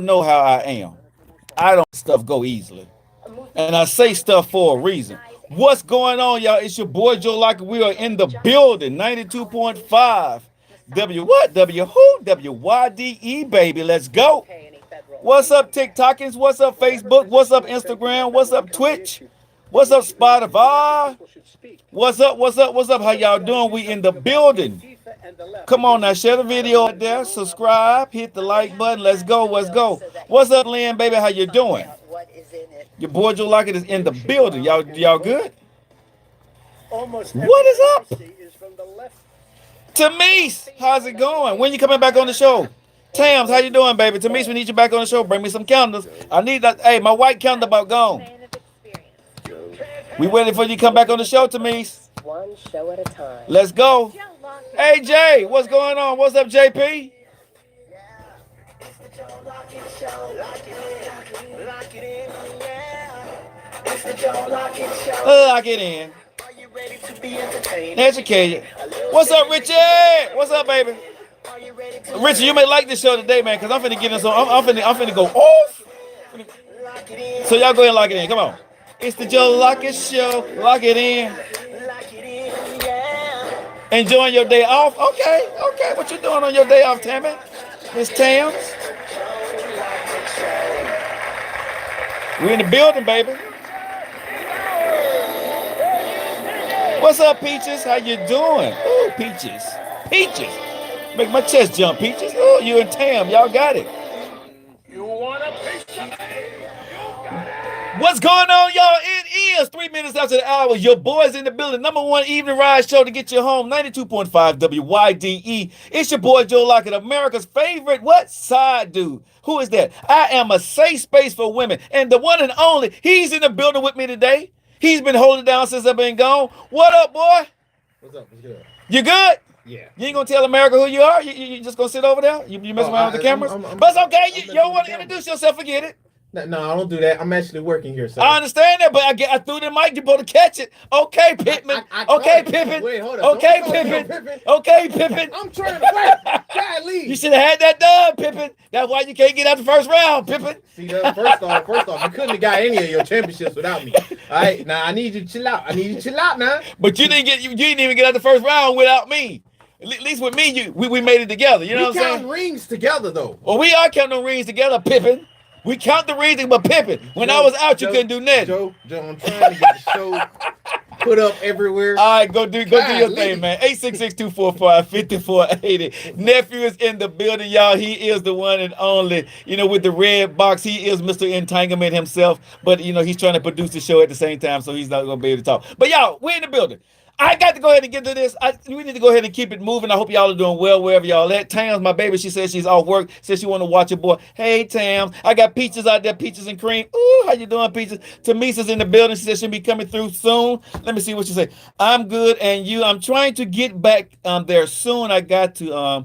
know how I am. I don't let stuff go easily. And I say stuff for a reason. What's going on, y'all? It's your boy Joe Lockett. We are in the building. 92.5. W what? W who? WYDE, baby. Let's go. What's up, TikTokers? What's up, Facebook? What's up, Instagram? What's up, Twitch? What's up, Spotify? What's up? What's up? What's up? How y'all doing? We in the building. Come on now, share the video out there, subscribe, hit the like button. Let's go, let's go. What's up, Lynn, baby? How you doing? Your boy Joe Lockett is in the building. Y'all good? What is up? Tamise, how's it going? When you coming back on the show? Tams, how you doing, baby? Tamise, we need you back on the show. Bring me some candles. I need that. Hey, my white candle about gone. We waiting for you to come back on the show, Tamise. One show at a time. Let's go. Hey, Jay, what's going on? What's up, JP? Lock it in. Educated. What's up, Richard? What's up, baby? Richard, you may like this show today, man, because I'm finna get in some. I'm finna go off. So y'all go ahead and lock it in. Come on. It's the Joe Lockett Show. Lock it in. Enjoying your day off? Okay. What you doing on your day off, Tammy? Miss Tams? We in the building, baby. What's up, Peaches? How you doing? Ooh, Peaches. Peaches. Make my chest jump, Peaches. Ooh, you and Tam. Y'all got it. You want a picture? What's going on, y'all? It is 3 minutes after the hour. Your boys in the building. Number one evening ride show to get you home. 92.5 WYDE. It's your boy Joe Lockett, America's favorite what? Side dude. Who is that? I am a safe space for women. And the one and only, he's in the building with me today. He's been holding down since I've been gone. What up, boy? What's up? What's good? You good? Yeah. You ain't gonna tell America who you are? You just gonna sit over there? You messing around with the cameras? But it's okay. You don't want to introduce yourself. Forget it. No, I don't do that. I'm actually working here, sir. I understand that, but I threw the mic. You're supposed to catch it. Okay, Pittman. Okay, Pippin. Wait, hold up. Okay, Pippin. Okay, Pippin. I'm trying to work. God, leave. You should have had that done, Pippin. That's why you can't get out the first round, Pippin. See, first off, you couldn't have got any of your championships without me. All right, now I need you to chill out. Now. But you didn't even get out the first round without me. At least with me, we made it together. You know what I'm saying? We count rings together, though. Well, we are counting rings together, Pippin. We count the rings, but Pippin. When I was out, you couldn't do nothing. Joe, I'm trying to get the show put up everywhere. All right, go do your thing, man. 866-245-5480. Nephew is in the building, y'all. He is the one and only. With the red box, he is Mr. Entanglement himself. But he's trying to produce the show at the same time, so he's not gonna be able to talk. But y'all, we're in the building. I got to go ahead and get to this. We need to go ahead and keep it moving. I hope y'all are doing well wherever y'all at. Tams, my baby, she says she's off work. Says she want to watch your boy. Hey, Tams. I got Peaches out there, Peaches and Cream. Ooh, how you doing, Peaches? Tamisa's in the building. She says she'll be coming through soon. Let me see what she say. I'm good, and you? I'm trying to get back there soon. I got to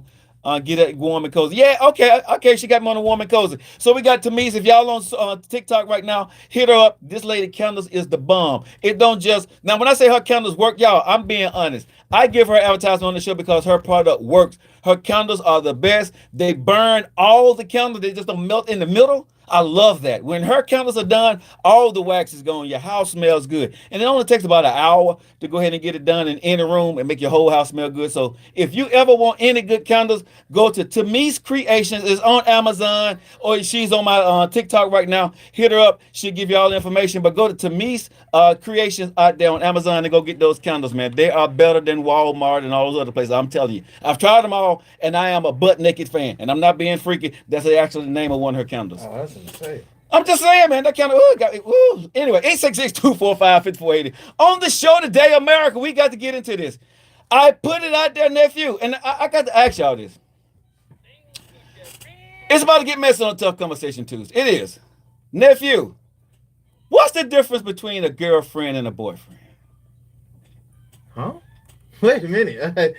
get it warm and cozy. Yeah, okay. She got me on the warm and cozy. So we got Tamise. If y'all on TikTok right now, hit her up. This lady candles is the bomb. It don't just now. When I say her candles work, y'all, I'm being honest. I give her advertisement on the show because her product works. Her candles are the best. They burn all the candles. They just don't melt in the middle. I love that. When her candles are done, all the wax is gone. Your house smells good. And it only takes about an hour to go ahead and get it done in any room and make your whole house smell good. So if you ever want any good candles, go to Tamise Creations. It's on Amazon, or she's on my TikTok right now. Hit her up. She'll give you all the information. But go to Tamise Creations out there on Amazon and go get those candles, man. They are better than Walmart and all those other places. I'm telling you. I've tried them all, and I am a butt-naked fan. And I'm not being freaky. That's actually the name of one of her candles. Oh, that's insane. I'm just saying, man, that kind of, Anyway, 866-245-5480. On the show today, America, we got to get into this. I put it out there, nephew, and I got to ask y'all this. It's about to get messy on Tough Conversation Tuesday. It is. Nephew, what's the difference between a girlfriend and a boyfriend? Huh? Wait a minute.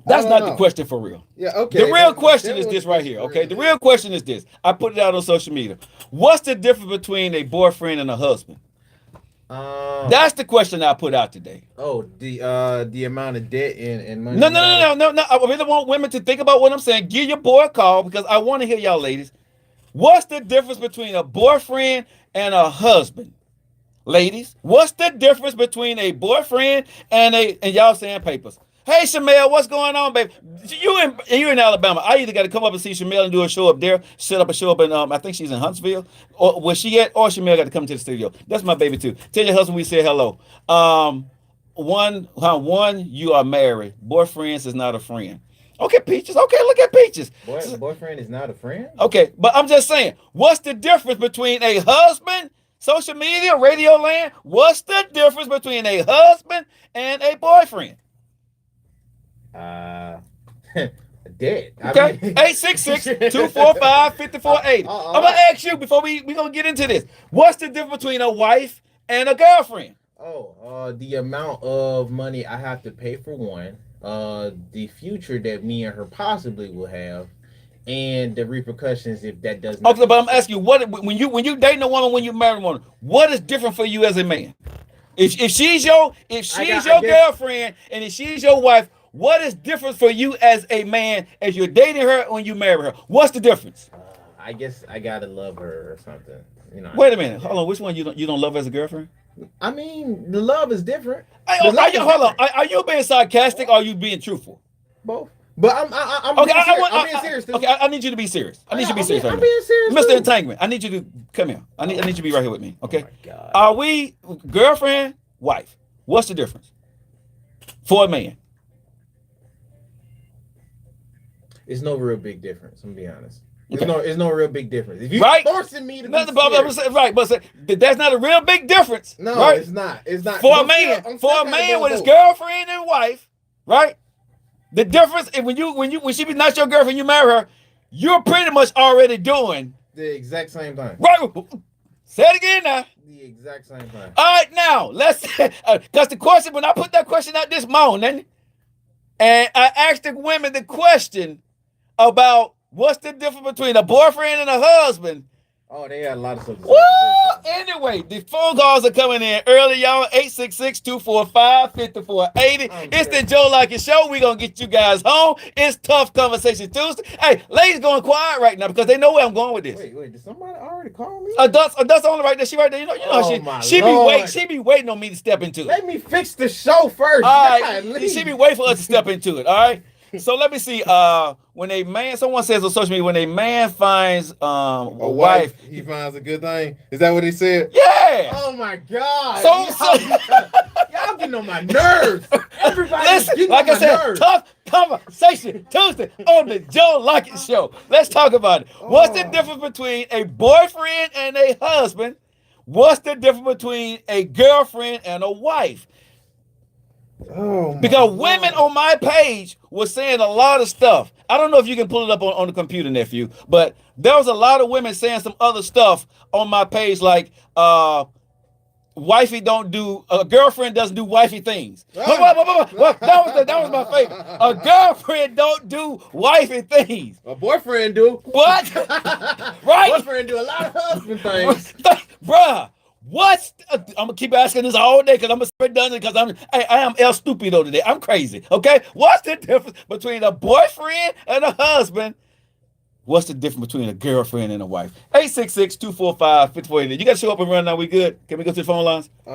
That's not the question for real. Yeah, okay. The real question is this right here, okay? The real question is this. I put it out on social media. What's the difference between a boyfriend and a husband? That's the question I put out today. Oh, the amount of debt and money. No. I really want women to think about what I'm saying. Give your boy a call because I want to hear y'all ladies. What's the difference between a boyfriend and a husband? Ladies, what's the difference between a boyfriend and y'all saying papers? Hey, Shamel, what's going on, baby? You in Alabama. I either got to come up and see Shamel and do a show up there, set up a show up in, I think she's in Huntsville, or where she at, or Shamel got to come to the studio. That's my baby, too. Tell your husband we say hello. One, you are married. Boyfriends is not a friend. Okay, Peaches. Okay, look at Peaches. Boyfriend is not a friend? Okay, but I'm just saying, what's the difference between a husband, social media, radio land? What's the difference between a husband and a boyfriend? Dead. Okay. 866-245-5480. I'm gonna ask you before we gonna get into this. What's the difference between a wife and a girlfriend? The amount of money I have to pay for one, the future that me and her possibly will have, and the repercussions if that does not. Okay, but I'm asking you, what when you dating a woman, when you marry a woman, what is different for you as a man? If she's your girlfriend and if she's your wife, what is different for you as a man as you're dating her when you marry her? What's the difference? I guess I gotta love her or something. Wait a minute. Hold on. Which one you don't love as a girlfriend? I mean, the love is different. Hold on. Are you being sarcastic or are you being truthful? Both. But I'm okay, being serious. Okay, I need you to be serious. I need you to be serious. I'm being serious. Mr. Entanglement, I need you to come here. I need you to be right here with me. Okay. Oh my God. Are we girlfriend, wife? What's the difference for a man? It's no real big difference. I'm gonna be honest. It's no real big difference. If you're forcing me to be serious, but that's not a real big difference. No, right? It's not. It's not. For a man with his girlfriend and wife, right? The difference is when she be not your girlfriend, you marry her, you're pretty much already doing the exact same thing. Right. Say it again now. The exact same thing. All right, now let's because the question when I put that question out this morning, and I asked the women the question about what's the difference between a boyfriend and a husband. Oh, they got a lot of stuff to say. Well, anyway, the phone calls are coming in early, y'all. 866-245-5480. It's the Joe Lockett Show. We're going to get you guys home. It's Tough Conversation Tuesday. Hey, ladies going quiet right now because they know where I'm going with this. Wait, did somebody already call me? That's only right there. She right there. She be waiting on me to step into it. Let me fix the show first. All right. She be waiting for us to step into it. All right. So let me see. When a man, someone says on social media, when a man finds a wife, he finds a good thing. Is that what he said? Yeah. Oh my God. So y'all getting on my nerves. Everybody, listen, like I said, nerves. Tough Conversation Tuesday on the Joe Lockett Show. Let's talk about it. What's the difference between a boyfriend and a husband? What's the difference between a girlfriend and a wife? Because women on my page were saying a lot of stuff. I don't know if you can pull it up on the computer, nephew, but there was a lot of women saying some other stuff on my page, like wifey don't do, a girlfriend doesn't do wifey things. That was my favorite. A girlfriend don't do wifey things. A boyfriend do. What? Right? Boyfriend do a lot of husband things. Bruh. I'm gonna keep asking this all day because I'm redundant because I am El Stupido today. I'm crazy. Okay, what's the difference between a boyfriend and a husband? What's the difference between a girlfriend and a wife? 866-245-5480. You gotta show up and run now. We good? Can we go to the phone lines? We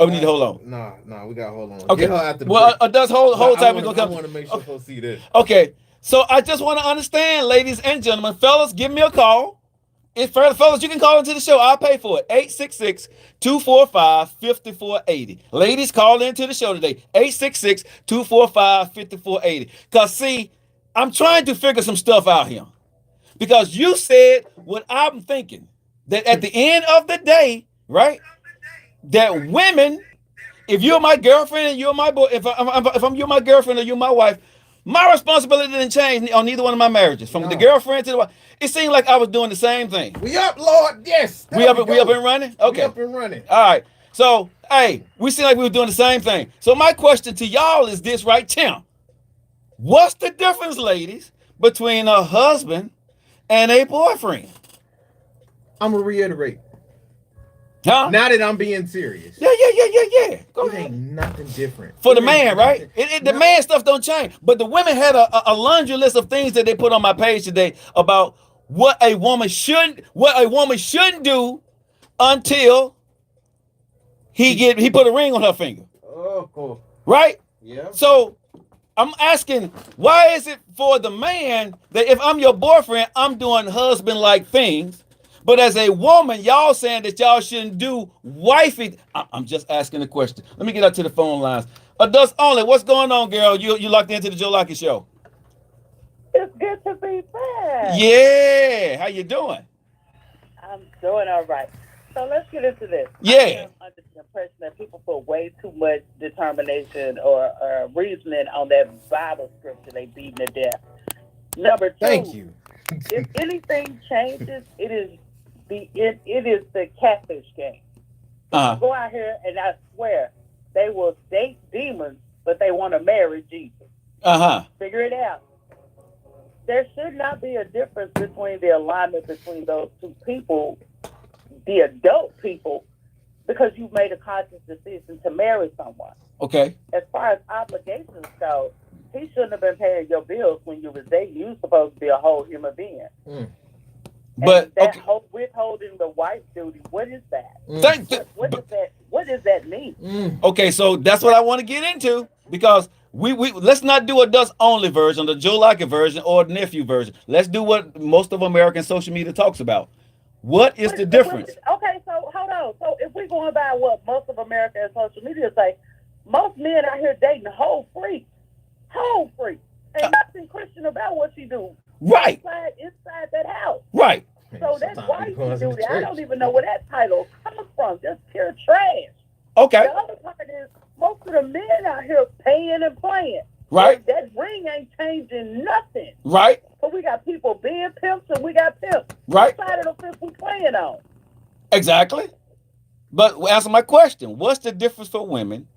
need to hold on. No, we got to hold on. Okay. Does hold time. We're gonna come. I want to make sure folks see this. Okay, so I just want to understand, ladies and gentlemen, fellas, give me a call. If fellas, you can call into the show. I'll pay for it. 866-245-5480. Ladies, call into the show today. 866-245-5480. Because, see, I'm trying to figure some stuff out here. Because you said what I'm thinking. That at the end of the day, right, that women, if you're my girlfriend and you're my boy, if you're my girlfriend or you're my wife, my responsibility didn't change on neither one of my marriages. From the girlfriend to the wife. It seemed like I was doing the same thing. We up, Lord. Yes. We up and running? Okay. We up and running. All right. So, hey, we seem like we were doing the same thing. So my question to y'all is this right here. What's the difference, ladies, between a husband and a boyfriend? I'm going to reiterate. Huh? Now that I'm being serious. Yeah. Go It ahead. ain't nothing different. For the It ain't man, right? nothing. The man stuff don't change. But the women had a laundry list of things that they put on my page today about what a woman shouldn't do until he put a ring on her finger. Oh, cool. Right? Yeah. So I'm asking, why is it for the man that if I'm your boyfriend, I'm doing husband-like things, but as a woman, y'all saying that y'all shouldn't do wifey? I'm just asking the question. Let me get out to the phone lines. Adults only. What's going on, girl? You locked into the Joe Lockett Show. It's good to be back. Yeah. How you doing? I'm doing all right. So let's get into this. Yeah. I am under the impression that people put way too much determination or reasoning on that Bible scripture they beating to death. Number two, Thank you. if anything changes, it is the catfish game. Uh-huh. Go out here and I swear they will date demons, but they want to marry Jesus. Uh-huh. Figure it out. There should not be a difference between the alignment between those two people, the adult people, because you've made a conscious decision to marry someone. Okay. As far as obligations go, he shouldn't have been paying your bills when you was dating. You were supposed to be a whole human being. But and that okay. Withholding the wife duty, what is that? What does that mean? Okay, so that's what I want to get into, because we let's not do a dust only version, the Joe Lockett version, or the nephew version. Let's do what most of American social media talks about. What is the difference? Okay, so hold on. So if we're going by what most of America and social media say, most men out here dating whole freaks. Ain't nothing Christian about what you do. Right. Inside that house. Right. So that's why you do that. I don't even know where that title comes from. Just pure trash. Okay. The other part is most of the men out here paying and playing. Right. That ring ain't changing nothing. Right. But we got people being pimps and we got pimps. Right. What side of the fence we playing on? Exactly. But answer my question. What's the difference for women?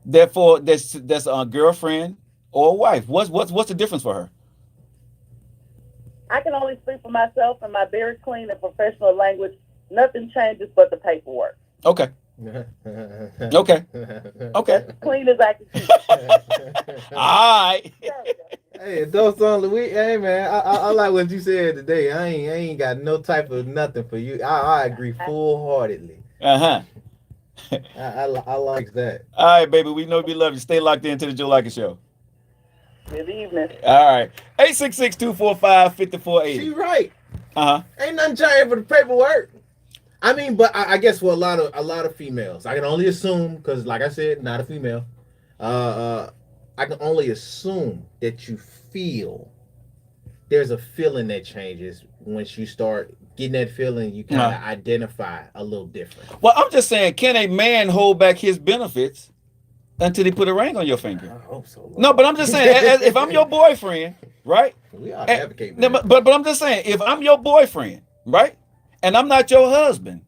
Therefore, that's a girlfriend or a wife. What's the difference for her? I can only speak for myself in my very clean and professional language. Nothing changes but the paperwork. Okay. Okay. Clean as I can keep. All right. Hey, those only hey man, I like what you said today. I ain't got no type of nothing for you. I agree full heartedly. Uh-huh. I like that. All right, baby. We know we love you. Stay locked into the Joe Lockett Show. Good evening. All right. 866-245-5480. She right. Uh-huh. Ain't nothing changing for the paperwork. I mean, but I guess for a lot of females, I can only assume, because like I said, not a female. I can only assume that you feel there's a feeling that changes once you start getting that feeling. You kind of identify a little different. Well, I'm just saying, can a man hold back his benefits until he put a ring on your finger? I hope so. Lord. No, but I'm just saying, if I'm your boyfriend, right? We ought to advocate. No, but I'm just saying, if I'm your boyfriend, right, and I'm not your husband,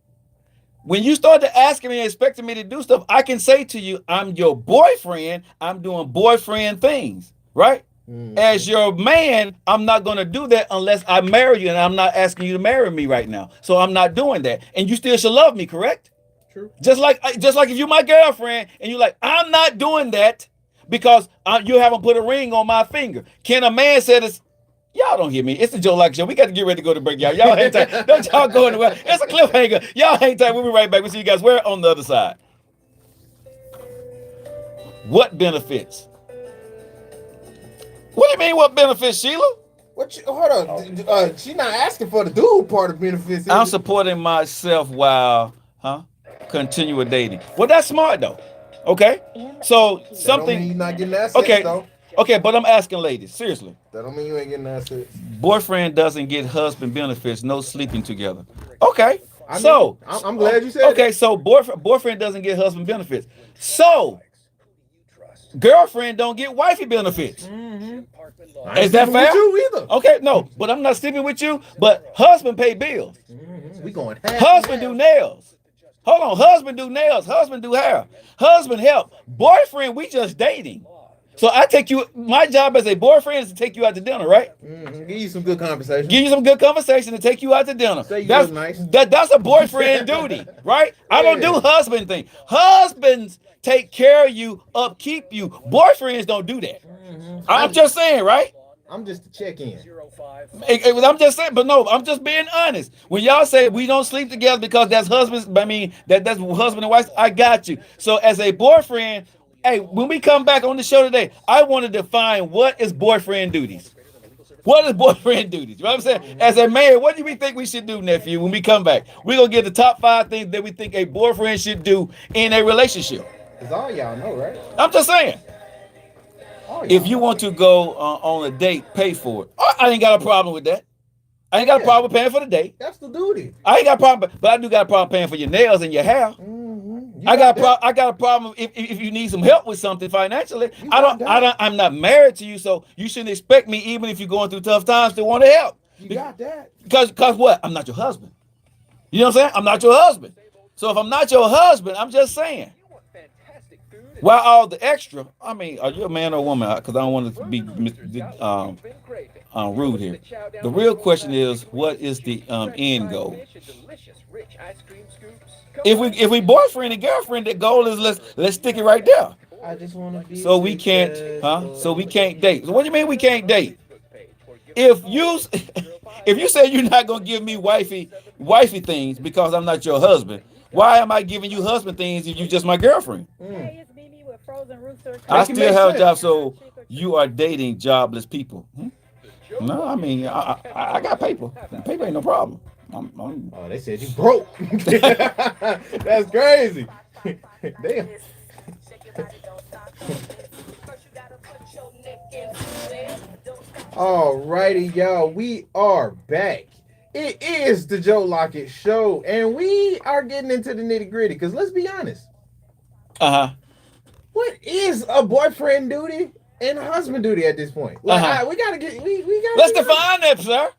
when you start to asking me and expecting me to do stuff, I can say to you, I'm your boyfriend. I'm doing boyfriend things, right? As your man, I'm not going to do that unless I marry you, and I'm not asking you to marry me right now. So I'm not doing that. And you still should love me, correct? True. Just like if you're my girlfriend and you're like, I'm not doing that because you haven't put a ring on my finger. Can a man say this? Y'all don't hear me. It's the Joe Lockett Show. We got to get ready to go to break, y'all. Y'all hang tight. Don't y'all go anywhere. It's a cliffhanger. Y'all hang tight. We'll be right back. We'll see you guys. We're on the other side. What benefits? What do you mean, what benefits, Sheila? Hold on. She's not asking for the dude part of benefits. I'm supporting myself while, continue dating. Well, that's smart, though. Okay? So, That something. don't mean you're not getting that Okay. though. Okay, but I'm asking ladies, seriously. That don't mean you ain't getting that sex. Boyfriend doesn't get husband benefits, no sleeping together. Okay. I'm glad you said okay, that. so boyfriend doesn't get husband benefits. So girlfriend don't get wifey benefits. Mm-hmm. Is that fair? With you either. Okay, no, but I'm not sleeping with you, but husband pay bills. Mm-hmm. We going Husband do nails. Hold on, husband do nails, husband do hair, husband help. Boyfriend, we just dating. So I take you. My job as a boyfriend is to take you out to dinner, right? Give you some good conversation. Give you some good conversation to take you out to dinner. Say you That's look nice. that's a boyfriend duty, right? I don't do Yeah. husband thing. Husbands take care of you, upkeep you. Boyfriends don't do that. I'm just saying, right? I'm just to check in. I'm just saying, but no, I'm just being honest. When y'all say we don't sleep together because that's husbands, I mean that's husband and wife, I got you. So as a boyfriend, hey, when we come back on the show today, I want to define what is boyfriend duties. What is boyfriend duties? You know what I'm saying? As a man, what do we think we should do, nephew, when we come back? We're going to get the top 5 things that we think a boyfriend should do in a relationship. Because all y'all know, right? I'm just saying. All y'all If you know. want to go on a date, pay for it. I ain't got a problem with that. I ain't got a problem with paying for the date. That's the duty. I ain't got a problem, but I do got a problem paying for your nails and your hair. You I got that. a problem if you need some help with something financially. You got that. I'm not married to you, so you shouldn't expect me, even if you're going through tough times, to want to help. You got that. Because what? I'm not your husband. You know what I'm saying? I'm not your husband. So if I'm not your husband, I'm just saying. Why all the extra? I mean, are you a man or a woman? Because I don't want to be rude here. The real question is, what is the end goal? If we boyfriend and girlfriend, the goal is let's stick it right there. I just want to be. So we can't, So we can't date. So what do you mean we can't date? If you say you're not gonna give me wifey things because I'm not your husband, why am I giving you husband things if you're just my girlfriend? I still have a job, so you are dating jobless people. No, I mean I got paper. Paper ain't no problem. Oh, they said you broke. That's crazy. Damn. Alrighty, y'all. We are back. It is the Joe Lockett Show, and we are getting into the nitty gritty. Because let's be honest. What is a boyfriend duty and a husband duty at this point? Like, we gotta get. We gotta. Let's define that, sir.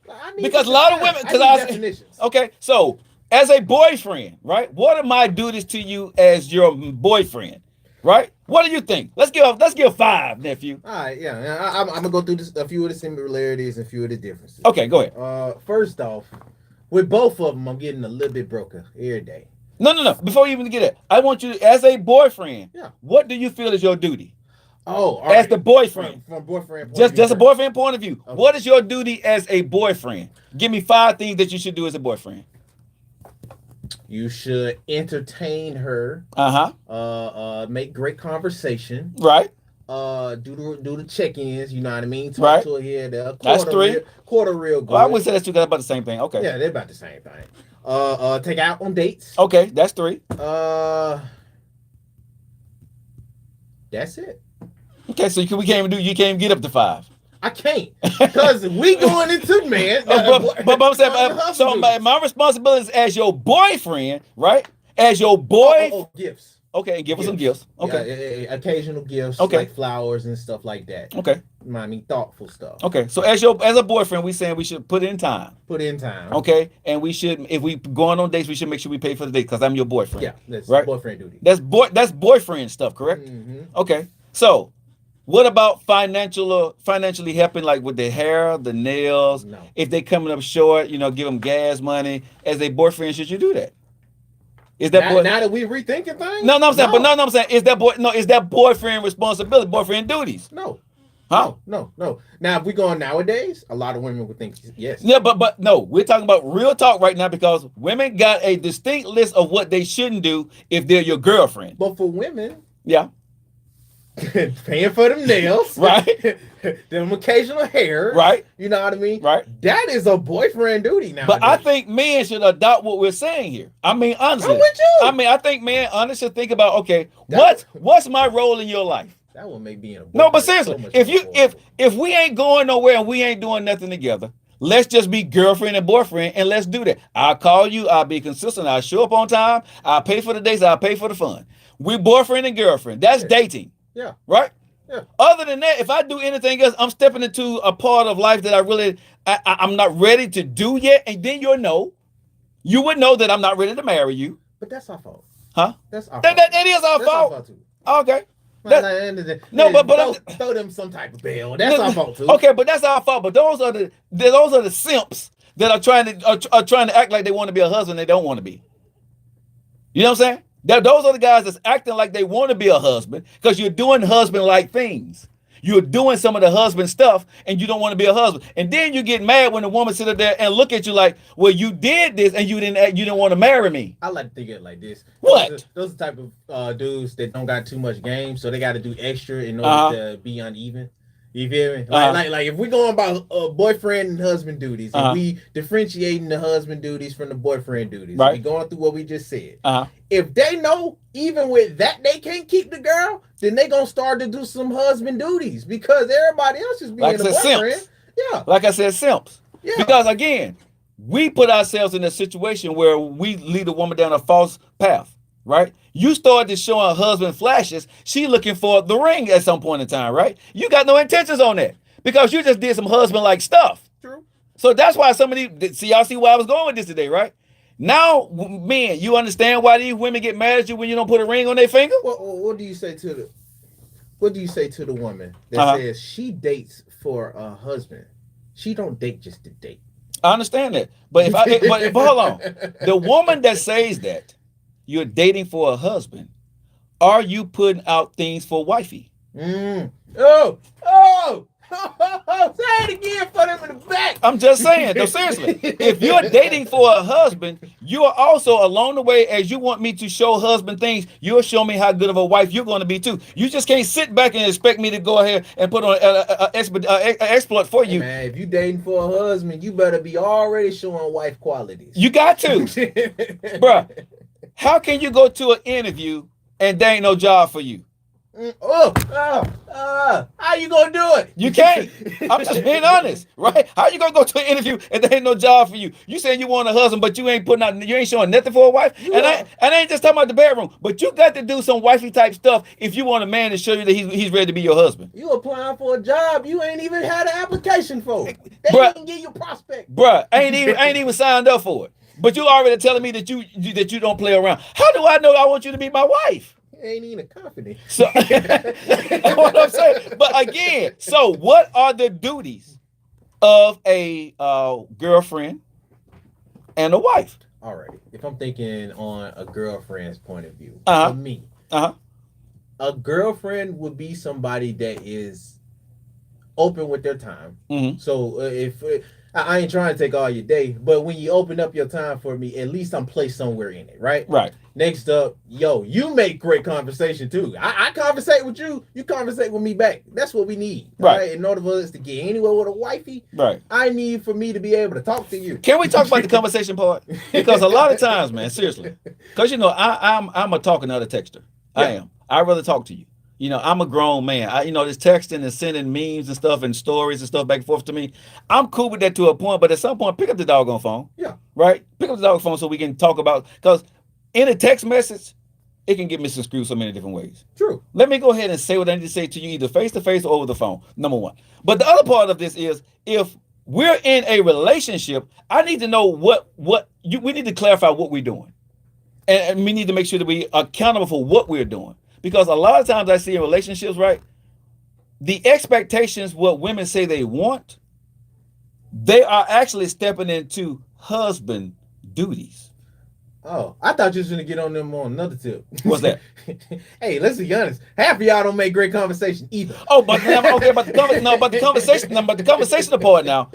Because a lot of women. Definitions. Okay, so as a boyfriend, right? What are my duties to you as your boyfriend, right? What do you think? Let's give 5, nephew. All right, yeah. I'm gonna go through a few of the similarities and a few of the differences. Okay, go ahead. First off, with both of them, I'm getting a little bit broken every day. No. Before you even get it, I want you, as a boyfriend, Yeah. what do you feel is your duty? Oh, all as right. the boyfriend. From boyfriend point Just of view a boyfriend point of view. Okay. What is your duty as a boyfriend? Give me 5 things that you should do as a boyfriend. You should entertain her. Make great conversation. Right. Do the check-ins. You know what I mean. Talk Right. to her here. There. That's 3. Quarter real good. Well, I wouldn't say that's 2. That's about the same thing. Okay. Yeah, they're about the same thing. Take out on dates. Okay, that's 3. That's it. Okay, so you can't even get up to 5. I can't because we going into man. But I'm saying, so my responsibility is as your boyfriend, right? As your boy. Gifts. Okay, and give us some gifts. Okay. Yeah, occasional gifts, Okay. like flowers and stuff like that. Okay. I mean, thoughtful stuff. Okay. So as a boyfriend, we saying we should put in time. Put in time. Okay. And we should, if we going on dates, we should make sure we pay for the date because I'm your boyfriend. Yeah, that's right? boyfriend duty. That's boyfriend stuff, correct? Mm-hmm. Okay. So what about financially helping, like with the hair, the nails? No. If they coming up short, give them gas money. As a boyfriend, should you do that? Is that now that we rethinking things? No, I'm saying, I'm saying, is that boyfriend responsibility, boyfriend duties? No. Huh? No. Now, if we go on nowadays, a lot of women would think yes. Yeah, but no, we're talking about real talk right now because women got a distinct list of what they shouldn't do if they're your girlfriend. But for women, yeah, paying for them nails, right? Them occasional hair, right? You know what I mean, right? That is a boyfriend duty now. But I think men should adopt what we're saying here. I mean, honestly, I'm with you. I mean, I think men honestly should think about, okay, what's my role in your life? That one may be in a no, but seriously, if we ain't going nowhere and we ain't doing nothing together, let's just be girlfriend and boyfriend and let's do that. I'll call you. I'll be consistent. I'll show up on time. I'll pay for the dates. I'll pay for the fun. We boyfriend and girlfriend. That's dating. Yeah. Right? Yeah. Other than that, if I do anything else, I'm stepping into a part of life that I'm not ready to do yet. And then you would know that I'm not ready to marry you. But that's our fault. Huh? That's our fault. That is our that's fault. Our fault too. Okay. No, but throw them some type of bill. That's our fault too. Okay, but that's our fault. But those are the simps that are trying to act like they want to be a husband they don't want to be. You know what I'm saying? Those are the guys that's acting like they want to be a husband because you're doing husband-like things. You're doing some of the husband stuff and you don't want to be a husband. And then you get mad when the woman sit up there and look at you like, well, you did this and you didn't want to marry me. I like to think it like this. What? Those are the type of dudes that don't got too much game, so they got to do extra in order to be uneven. You feel me? Like if we're going about boyfriend and husband duties, and we differentiating the husband duties from the boyfriend duties, right? We going through what we just said. If they know even with that they can't keep the girl, then they gonna start to do some husband duties because everybody else is being a boyfriend. Simps. Yeah, like I said, simps. Yeah. Because again, we put ourselves in a situation where we lead a woman down a false path. Right? You started showing husband flashes. She looking for the ring at some point in time, right? You got no intentions on that because you just did some husband-like stuff. True. So that's why y'all see where I was going with this today, right? Now, men, you understand why these women get mad at you when you don't put a ring on their finger? What do you say to the woman that says she dates for a husband? She don't date just to date. I understand that, but if hold on, the woman that says that you're dating for a husband, are you putting out things for wifey? Oh, say it again for them in the back. I'm just saying, no, seriously. If you're dating for a husband, you are also along the way, as you want me to show husband things, you'll show me how good of a wife you're going to be too. You just can't sit back and expect me to go ahead and put on an exploit for you. Hey man, if you dating for a husband, you better be already showing wife qualities. You got to. Bruh, how can you go to an interview and there ain't no job for you? How you gonna do it? You can't. I'm just being honest, right? How you gonna go to an interview and there ain't no job for you? You saying you want a husband, but you ain't showing nothing for a wife. I ain't just talking about the bedroom, but you got to do some wifey type stuff if you want a man to show you that he's ready to be your husband. You applying for a job you ain't even had an application for. They didn't give you a prospect. Bruh, I ain't even signed up for it. But you already telling me that you don't play around. How do I know I want you to be my wife? Ain't even confident. So that's what I'm saying. But again, so what are the duties of a girlfriend and a wife? All right. If I'm thinking on a girlfriend's point of view, for me, a girlfriend would be somebody that is open with their time. So if I ain't trying to take all your day, but when you open up your time for me, at least I'm placed somewhere in it, right? Right. Next up, you make great conversation too. I conversate with you, you conversate with me back. That's what we need, right? In order for us to get anywhere with a wifey, right? I need for me to be able to talk to you. Can we talk about the conversation part? Because a lot of times, man, seriously, because I'm a talking, not a texter. Yeah. I am. I'd rather talk to you. I'm a grown man. This texting and sending memes and stuff and stories and stuff back and forth to me. I'm cool with that to a point, but at some point, pick up the doggone phone. Yeah. Right? Pick up the doggone phone so we can talk about, because in a text message, it can get misconstrued so many different ways. True. Let me go ahead and say what I need to say to you, either face to face or over the phone. Number one. But the other part of this is, if we're in a relationship, I need to know we need to clarify what we're doing. And we need to make sure that we are accountable for what we're doing. Because a lot of times I see in relationships, right, the expectations, what women say they want, they are actually stepping into husband duties. Oh, I thought you was going to get on them on another tip. What's that? Hey, let's be honest. Half of y'all don't make great conversation either. Oh, but the conversation part now.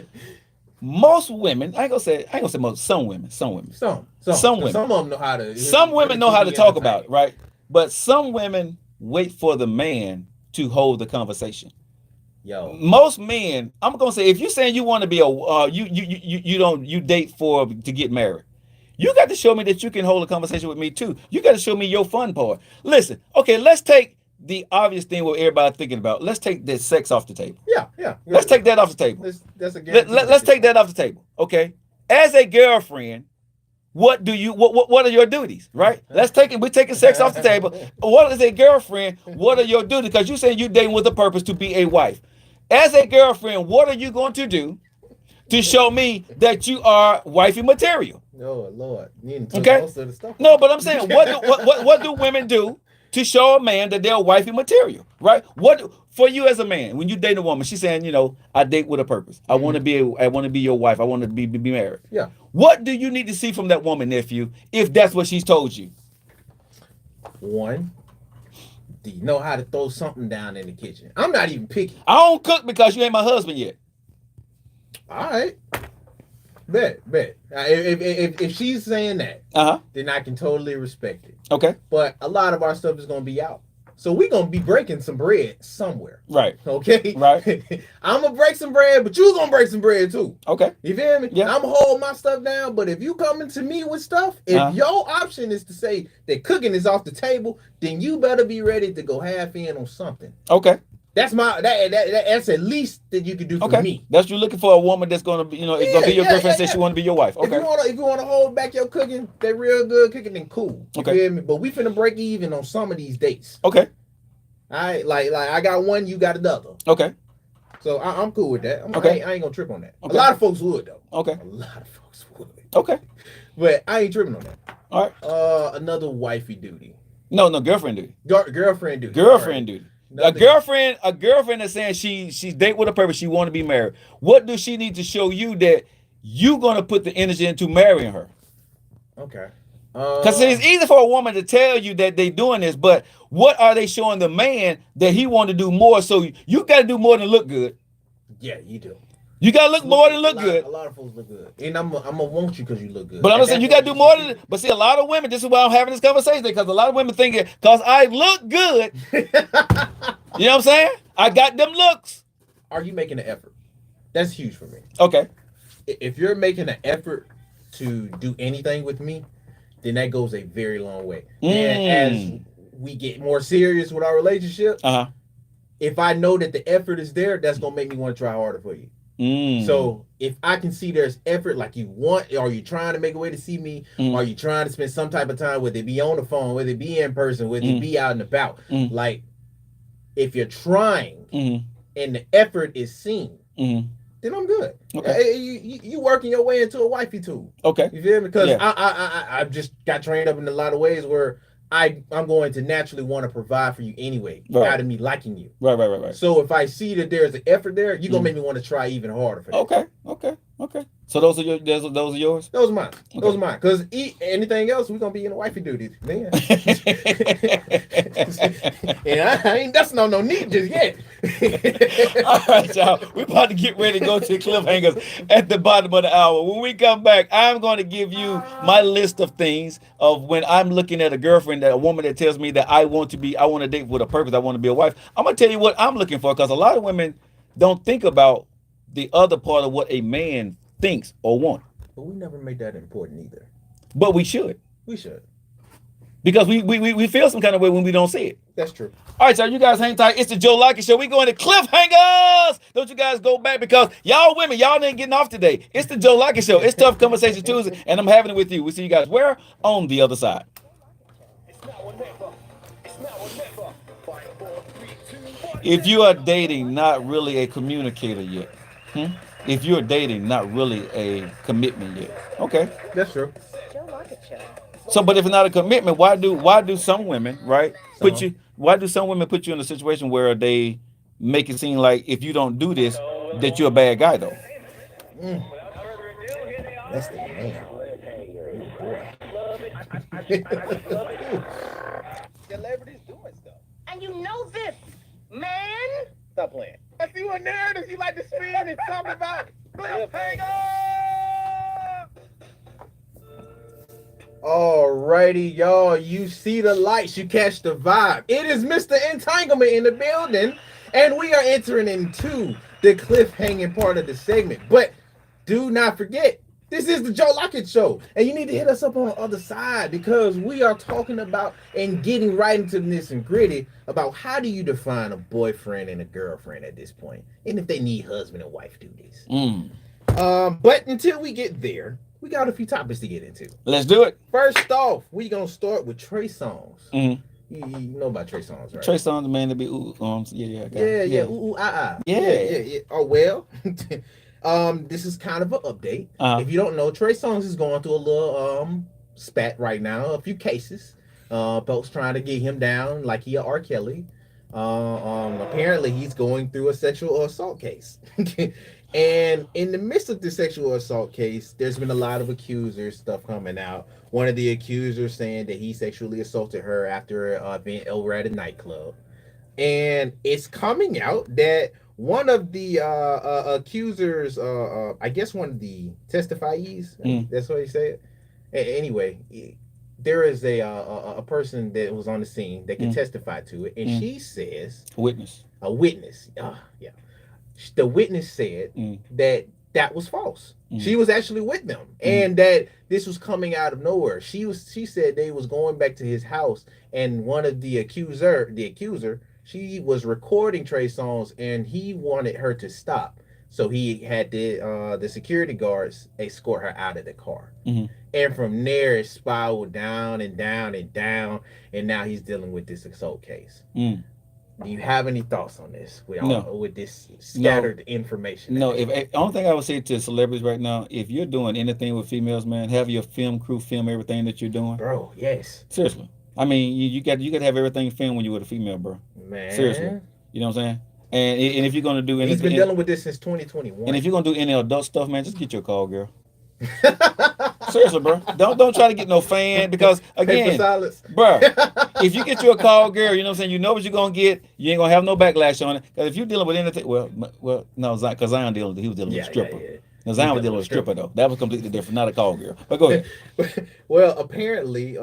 Most women, I ain't gonna say most, some women. Some women. Some women. Some of them know how to. Some women know how to talk about it, right? But some women wait for the man to hold the conversation. Most men, I'm gonna say, if you're saying you want to be you date to get married, you got to show me that you can hold a conversation with me too. You got to show me your fun part. Listen, okay, let's take the obvious thing what everybody's thinking about. Let's take the sex off the table. Yeah. Let's take that off the table. Let's take that off the table. Okay. As a girlfriend, what are your duties, right? We're taking sex off the table. What is a girlfriend? What are your duties? Because you saying you're dating with a purpose to be a wife. As a girlfriend, what are you going to do to show me that you are wifey material? Oh Lord. Okay. No, but I'm saying, what do women do to show a man that they're wifey material, right? What for you as a man, when you date a woman, she's saying, I date with a purpose. I want to be your wife. I want to be married. Yeah. What do you need to see from that woman, nephew, if that's what she's told you? One, do you know how to throw something down in the kitchen? I'm not even picky. I don't cook because you ain't my husband yet. All right. Bet. If she's saying that, then I can totally respect it. Okay. But a lot of our stuff is gonna be out, so we're gonna be breaking some bread somewhere. Right. Okay. Right. I'm gonna break some bread, but you're gonna break some bread too. Okay. You feel me? Yeah. I'm gonna hold my stuff down, but if you coming to me with stuff, if your option is to say that cooking is off the table, then you better be ready to go half in on something. Okay. That's that's at least that you can do for me. That's you looking for a woman that's gonna be, it's gonna be your girlfriend since she want to be your wife. Okay. If you wanna hold back your cooking, they real good cooking, then cool. You feel me? But we finna break even on some of these dates. Okay. All right, like I got one, you got another. Okay. So I'm cool with that. I ain't gonna trip on that. Okay. A lot of folks would though. Okay. A lot of folks would. Okay. But I ain't tripping on that. All right. Another wifey duty. No, girlfriend duty. Girlfriend duty. Girlfriend duty. A girlfriend is saying she's date with a purpose. She want to be married. What does she need to show you that you gonna put the energy into marrying her? Okay. Because it's easy for a woman to tell you that they doing this, but what are they showing the man that he want to do more? So you got to do more than look good. Yeah, you do. You got to look more than look good. A lot of folks look good, and I'm gonna want you because you look good. But I'm saying you got to do more than. But see, a lot of women. This is why I'm having this conversation, because a lot of women think because I look good. You know what I'm saying? I got them looks. Are you making an effort? That's huge for me. Okay. If you're making an effort to do anything with me, then that goes a very long way. And as we get more serious with our relationship, if I know that the effort is there, that's gonna make me want to try harder for you. So if I can see there's effort, like you want, are you trying to make a way to see me? Are you trying to spend some type of time, whether it be on the phone, whether it be in person, whether it be out and about? Like, if you're trying and the effort is seen, then I'm good. Okay. You working your way into a wifey too. Okay. You feel me? Because I just got trained up in a lot of ways where I'm going to naturally want to provide for you anyway, out of me liking you. Right. So if I see that there's an effort there, you're gonna make me want to try even harder for that. Okay. So those are yours? Those are mine. Okay. Those are mine. Because anything else, we're gonna be in a wifey duty, man. And I ain't that's no need just yet. All right, y'all. We're about to get ready to go to the cliffhangers at the bottom of the hour. When we come back, I'm going to give you my list of things of when I'm looking at a girlfriend, that a woman that tells me that I want to date with a purpose, I want to be a wife. I'm going to tell you what I'm looking for, because a lot of women don't think about the other part of what a man thinks or want. But we never make that important either. But we should. We should. Because we feel some kind of way when we don't see it. That's true. All right, so you guys hang tight. It's the Joe Lockett Show. We going to cliffhangers. Don't you guys go back, because y'all women, y'all ain't getting off today. It's the Joe Lockett Show. It's Tough Conversation Tuesday, and I'm having it with you. We'll see you guys where? On the other side. If you are dating, not really a communicator yet. If you're dating, not really a commitment yet. Okay. That's true. Joe Lockett Show. So, but if it's not a commitment, why do some women, right, why do some women put you in a situation where they make it seem like if you don't do this, that you're a bad guy, though? That's the man. Celebrities doing stuff. And you know this, man. Stop playing. I see what narrative you like to spin and talk about. Cliffhanger! Alrighty, y'all. You see the lights, you catch the vibe. It is Mr. Entanglement in the building, and we are entering into the cliffhanging part of the segment. But do not forget, this is the Joe Lockett Show, and you need to hit us up on the other side, because we are talking about and getting right into this and gritty about how do you define a boyfriend and a girlfriend at this point, and if they need husband and wife duties. But until we get there, we got a few topics to get into. Let's do it. First off, we gonna start with Trey Songz. You know about Trey Songz, right? Trey Songz, the man that be Yeah. Oh well. This is kind of an update. If you don't know, Trey Songz is going through a little spat right now, a few cases Folks trying to get him down like he a R. Kelly. Apparently he's going through a sexual assault case. And in the midst of the sexual assault case, there's been a lot of accusers stuff coming out. One of the accusers saying that he sexually assaulted her after an event over at a nightclub. And it's coming out that one of the accusers, I guess one of the testifiees, that's what he said. Anyway, there is a person that was on the scene that can testify to it, and she says a witness. Yeah, the witness said that was false. She was actually with them, and that this was coming out of nowhere. She said they was going back to his house, and one of the accuser, she was recording Trey Songz, and he wanted her to stop. So he had the security guards escort her out of the car. And from there, it spiraled down and down and down, and now he's dealing with this assault case. Do you have any thoughts on this with this scattered information? No, the only thing I would say to celebrities right now, if you're doing anything with females, man, have your film crew film everything that you're doing. Bro, yes. Seriously. I mean, you got to have everything filmed when you're with a female, bro. Man. Seriously. You know what I'm saying? And if you're gonna do anything, he's been dealing with this since 2021. And if you're gonna do any adult stuff, man, just get your call, girl. Seriously, bro. Don't try to get no fan, because again, bro, if you get you a call girl, you know what I'm saying, you know what you're gonna get. You ain't gonna have no backlash on it. Because if you're dealing with anything, well, no, because Zion he was dealing with a stripper. Now Zion was dealing with a stripper though. That was completely different, not a call girl. But go ahead. Well, apparently,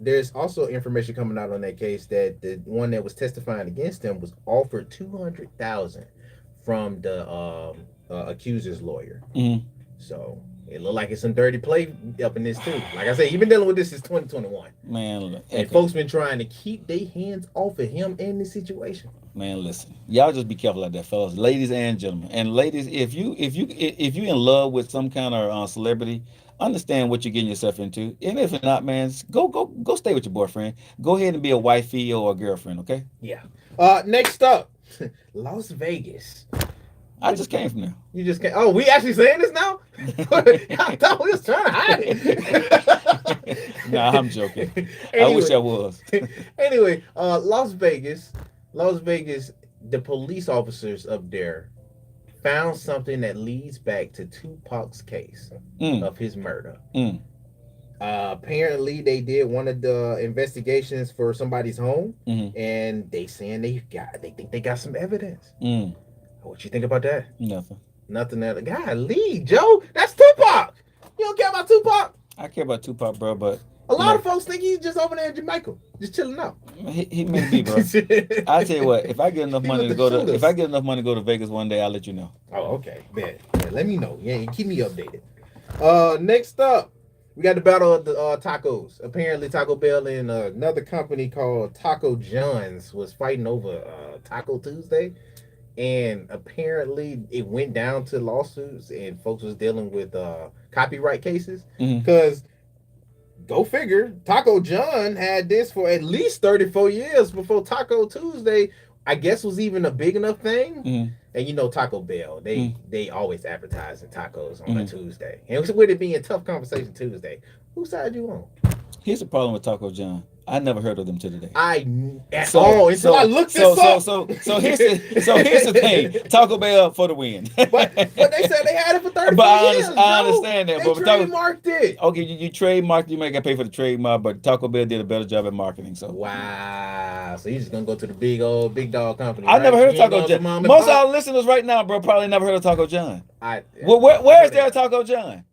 there's also information coming out on that case that the one that was testifying against him was offered $200,000 from the accuser's lawyer. So it looked like it's some dirty play up in this too. Like I said, he's been dealing with this since 2021. Man, and folks been trying to keep their hands off of him and this situation. Man, listen, y'all just be careful out there, fellas, ladies and gentlemen. And ladies, if you in love with some kind of celebrity, understand what you're getting yourself into. And if not, man, go stay with your boyfriend. Go ahead and be a wifey or a girlfriend, okay? Yeah. Next up, Las Vegas. I just came from there. You just came. Oh, we actually saying this now? I thought we was trying to hide it. Nah, I'm joking. Anyway, I wish I was. Anyway, Las Vegas, the police officers up there found something that leads back to Tupac's case of his murder. Apparently, they did one of the investigations for somebody's home, and they saying they think they got some evidence. What you think about that? Nothing. That guy, Lee, Joe, that's Tupac. You don't care about Tupac? I care about Tupac, bro, but a lot of folks think he's just over there in Jamaica, just chilling out. He may be, bro. I tell you what, if I get enough money to go to Vegas one day, I'll let you know. Oh, okay. Yeah, let me know. Yeah, keep me updated. Next up, we got the battle of the tacos. Apparently, Taco Bell and another company called Taco John's was fighting over Taco Tuesday. And apparently it went down to lawsuits, and folks was dealing with copyright cases. Because go figure, Taco John had this for at least 34 years before Taco Tuesday, I guess, was even a big enough thing. And you know, Taco Bell, they always advertising tacos on a Tuesday. And with it being Tough Conversation Tuesday, whose side you on? Here's the problem with Taco John. I never heard of them till today. I looked this up. So here's the thing. Taco Bell for the win. but they said they had it for 34 years. I understand that. They trademarked it. Okay, you trademarked. You may get paid for the trademark, but Taco Bell did a better job at marketing. So wow. So you're just gonna go to the big dog company. I never heard of Taco John. Most of our listeners right now, bro, probably never heard of Taco John. Where is there a Taco John?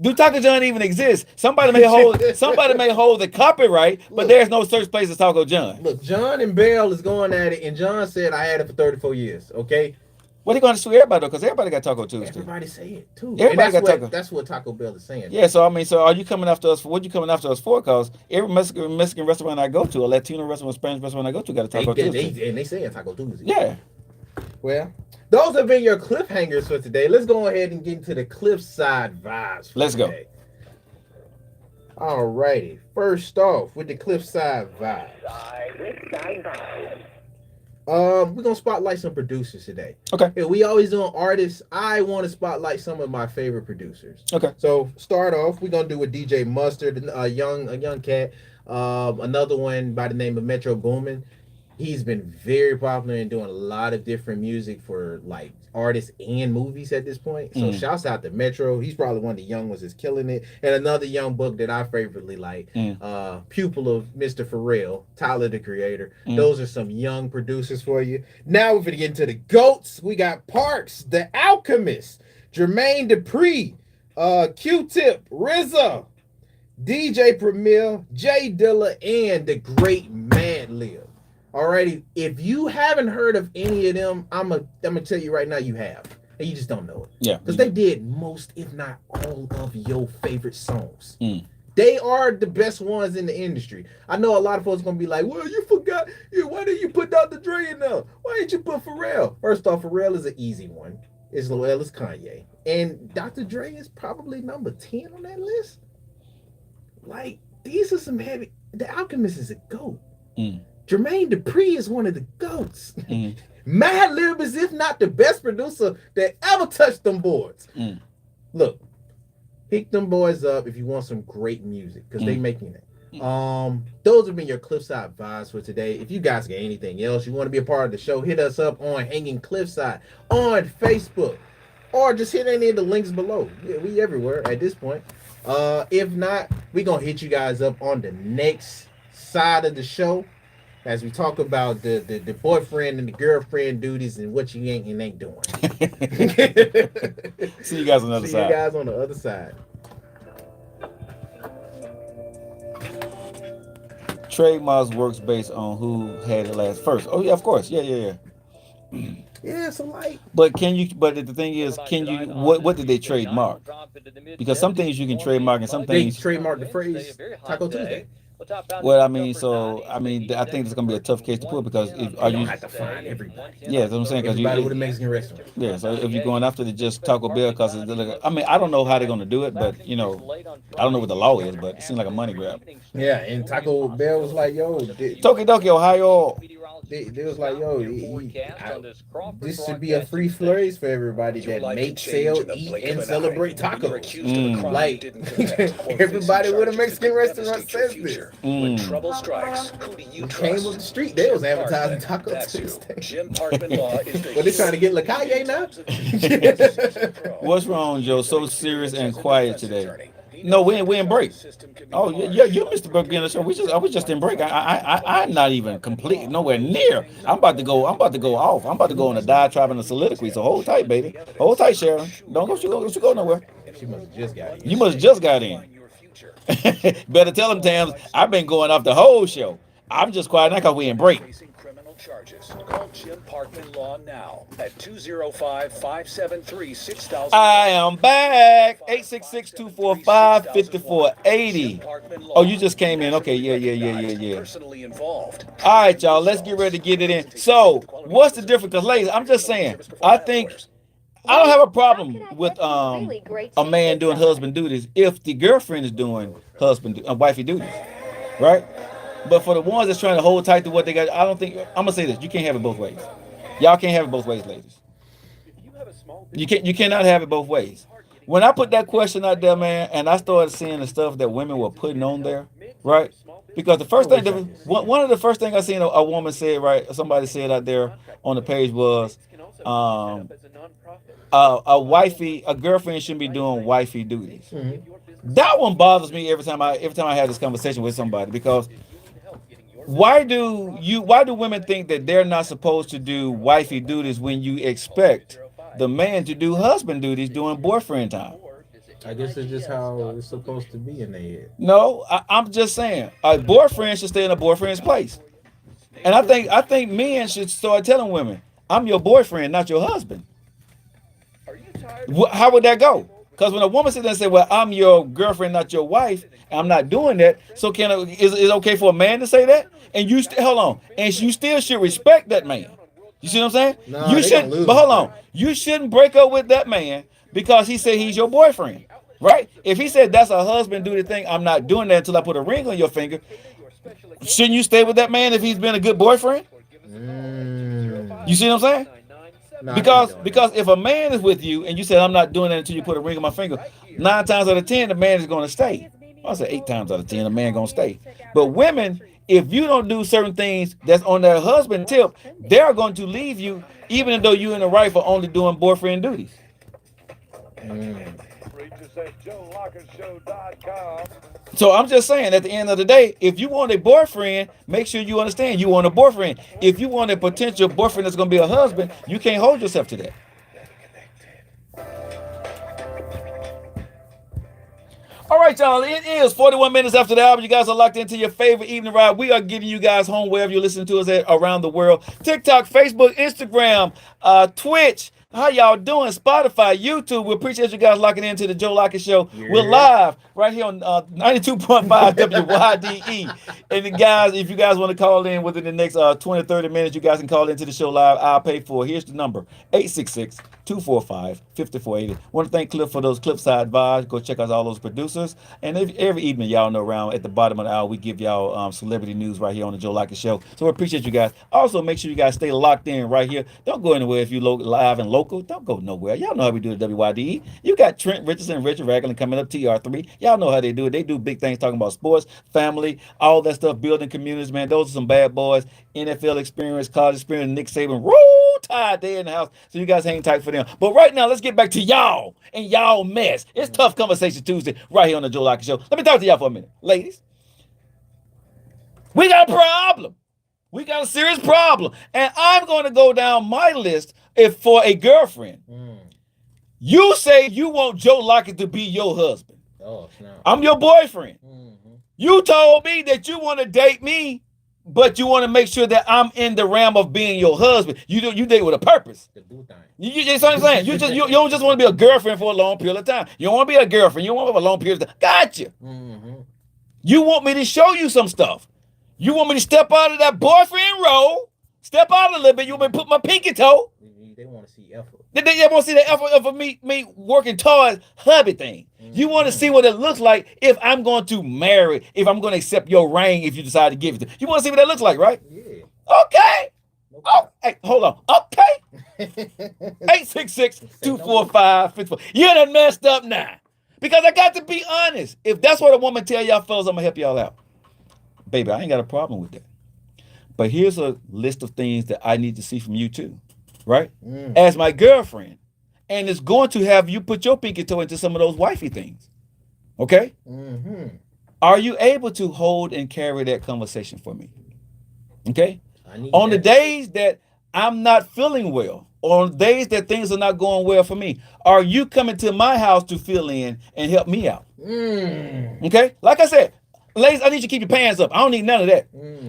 Do Taco John even exist? Somebody may hold the copyright, but there's no such place as Taco John. Look, John and Bell is going at it, and John said I had it for 34 years. Okay. What are you going to sue everybody though? Because everybody got Taco Tuesday. Everybody say it too. Everybody got Taco. That's what Taco Bell is saying. Yeah. So I mean, are you coming after us for what? You coming after us for? Because every Mexican restaurant I go to, a Latino restaurant, Spanish restaurant I go to, got a Taco Tuesday. And they saying Taco Tuesday. Yeah. Well, those have been your cliffhangers for today. Let's go ahead and get into the cliffside vibes. Let's go. Alrighty. First off, with the cliffside vibe. We're gonna spotlight some producers today. Okay. Yeah, we always doing artists. I want to spotlight some of my favorite producers. Okay. So start off, we're gonna do with DJ Mustard, a young cat. Another one by the name of Metro Boomin. He's been very popular and doing a lot of different music for like artists and movies at this point. So shouts out to Metro. He's probably one of the young ones that's killing it. And another young book that I favorably like, pupil of Mr. Pharrell, Tyler the Creator. Those are some young producers for you. Now we're gonna get into the GOATs. We got Parks, The Alchemist, Jermaine Dupri, Q-Tip, RZA, DJ Premier, Jay Dilla, and the great Mad Lib. Alrighty, if you haven't heard of any of them, I'm gonna tell you right now you have, and you just don't know it. Yeah, because they did most, if not all, of your favorite songs. They are the best ones in the industry. I know a lot of folks are gonna be like, "Well, you forgot. Why didn't you put Dr. Dre in there? Why didn't you put Pharrell?" First off, Pharrell is an easy one. It's Lil, it's Kanye, and Dr. Dre is probably number 10 on that list. Like, these are some heavy. The Alchemist is a GOAT. Jermaine Dupri is one of the GOATs. Mad Lib is, if not the best producer that ever touched them boards. Look, pick them boys up if you want some great music, because they making it. Those have been your Cliffside vibes for today. If you guys got anything else you want to be a part of the show, hit us up on Hanging Cliffside on Facebook, or just hit any of the links below. Yeah, we everywhere at this point. If not, we gonna hit you guys up on the next side of the show as we talk about the boyfriend and the girlfriend duties and what you ain't and ain't doing. See you guys on the other side. See you guys on the other side. Trademarks works based on who had it last first. Oh yeah, of course. Yeah. Yeah, so like. But can you? But the thing is, can you? What did they trademark? Because some things you can trademark, and some They things. trademarked the phrase Taco Tuesday. Well, I mean, I think it's gonna be a tough case to put because if You don't have to find everybody. Yeah, that's what I'm saying. Everybody with a Mexican restaurant. Yeah, so if you're going after the just Taco Bell, because I mean, I don't know how they're gonna do it, but I don't know what the law is, but it seems like a money grab. Yeah, and Taco Bell was like, "Yo, Tokidoki, Ohio. They was like, yo, this should be a free phrase for everybody that make, sell, eat, and celebrate tacos. Like, everybody with a Mexican restaurant says this. When trouble strikes, who do you Came trust? with the street, they was advertising Taco Tuesday. Jim Parkman Law is the But they trying to get LaCalle now? What's wrong, Joe? So serious and quiet today. No, we in break. Oh yeah, you missed the beginning of the show. I was just in break. I'm not even complete, nowhere near. I'm about to go off. I'm about to go on a diatribe and a soliloquy. So hold tight, baby. Hold tight, Sharon. Don't go nowhere. She must have just got in. You must have just got in. Better tell them, Tams. I've been going off the whole show. I'm just quiet now because we in break. Charges. Call Jim Parkman Law now at 205-573-6000. I am back. 866-245-5480. Oh, you just came in. Okay, yeah. Personally involved. All right, y'all. Let's get ready to get it in. So, what's the difference? Because, ladies, I'm just saying. I think I don't have a problem with a man doing husband duties if the girlfriend is doing wifey duties, right? But for the ones that's trying to hold tight to what they got, I don't think. I'm gonna say this: you can't have it both ways. Y'all can't have it both ways, ladies. You cannot have it both ways. When I put that question out there, man, and I started seeing the stuff that women were putting on there, right? Because the first thing, one of the first things I seen a woman said, right? Somebody said out there on the page was, a girlfriend shouldn't be doing wifey duties. Mm-hmm. That one bothers me every time I have this conversation with somebody, because why do women think that they're not supposed to do wifey duties when you expect the man to do husband duties during boyfriend time? I guess it's just how it's supposed to be in their head. No, I'm just saying a boyfriend should stay in a boyfriend's place, and I think men should start telling women, "I'm your boyfriend, not your husband." How would that go? Because when a woman sits there and say, "Well, I'm your girlfriend, not your wife," and I'm not doing that, so is it okay for a man to say that? And you hold on, and you still should respect that man. You see what I'm saying? No, you shouldn't. But hold on, you shouldn't break up with that man because he said he's your boyfriend, right? If he said that's a husband duty thing, I'm not doing that until I put a ring on your finger. Shouldn't you stay with that man if he's been a good boyfriend? You see what I'm saying? No, I can't Because do it. because if a man is with you and you say I'm not doing that until you put a ring on my finger, 9 times out of 10 the man is going to stay. I say 8 times out of 10 the man going to stay. But women, if you don't do certain things that's on their husband tip, they're going to leave you, even though you and the wife are only doing boyfriend duties. Reach us at JoeLocketShow.com. So I'm just saying, at the end of the day, if you want a boyfriend, make sure you understand you want a boyfriend. If you want a potential boyfriend that's going to be a husband, you can't hold yourself to that. All right, y'all. It is 41 minutes after the hour. You guys are locked into your favorite evening ride. We are giving you guys home wherever you're listening to us at around the world. TikTok, Facebook, Instagram, Twitch. How y'all doing? Spotify, YouTube. We appreciate you guys locking into the Joe Lockett Show. Yeah. We're live right here on 92.5 WYDE. And the guys, if you guys want to call in within the next 20, 30 minutes, you guys can call into the show live. I'll pay for it. Here's the number, 866-245-5480. Want to thank Cliff for those Cliffside vibes. Go check out all those producers. And every evening, y'all know around at the bottom of the hour, we give y'all celebrity news right here on the Joe Lockett Show. So we appreciate you guys. Also, make sure you guys stay locked in right here. Don't go anywhere if you're live and local. Don't go nowhere. Y'all know how we do it at WYDE. You got Trent Richardson and Richard Ragland coming up, TR3. Y'all know how they do it. They do big things talking about sports, family, all that stuff, building communities, man. Those are some bad boys. NFL experience, college experience, Nick Saban, Roll Tide, they in the house. So you guys hang tight for them. But right now, let's get back to y'all and y'all mess. It's Tough Conversation Tuesday right here on the Joe Lockett Show. Let me talk to y'all for a minute. Ladies, we got a problem. We got a serious problem. And I'm going to go down my list if for a girlfriend. You say you want Joe Lockett to be your husband. Oh, snap. I'm your boyfriend. You told me that you want to date me, but you want to make sure that I'm in the realm of being your husband. You date with a purpose. The boo thing. You know what I'm saying? You don't just want to be a girlfriend for a long period of time. You don't want to be a girlfriend. You don't want to have a long period of time. Gotcha. You want me to show you some stuff. You want me to step out of that boyfriend role, step out a little bit. You want me to put my pinky toe. They want to see effort. They want to see the effort of me working towards hubby thing. You want to see what it looks like if I'm going to marry, if I'm going to accept your ring if you decide to give it to me. You want to see what that looks like, right? Yeah. Okay. Oh, hey, hold on. Okay. 866-245-54. You done messed up now. Because I got to be honest. If that's what a woman tell y'all fellas, I'm going to help y'all out. Baby, I ain't got a problem with that. But here's a list of things that I need to see from you too, right? As my girlfriend. And it's going to have you put your pinky toe into some of those wifey things. Okay? Are you able to hold and carry that conversation for me? Okay? On the days that I'm not feeling well, or on days that things are not going well for me, are you coming to my house to fill in and help me out? Okay? Like I said, ladies, I need you to keep your pants up. I don't need none of that.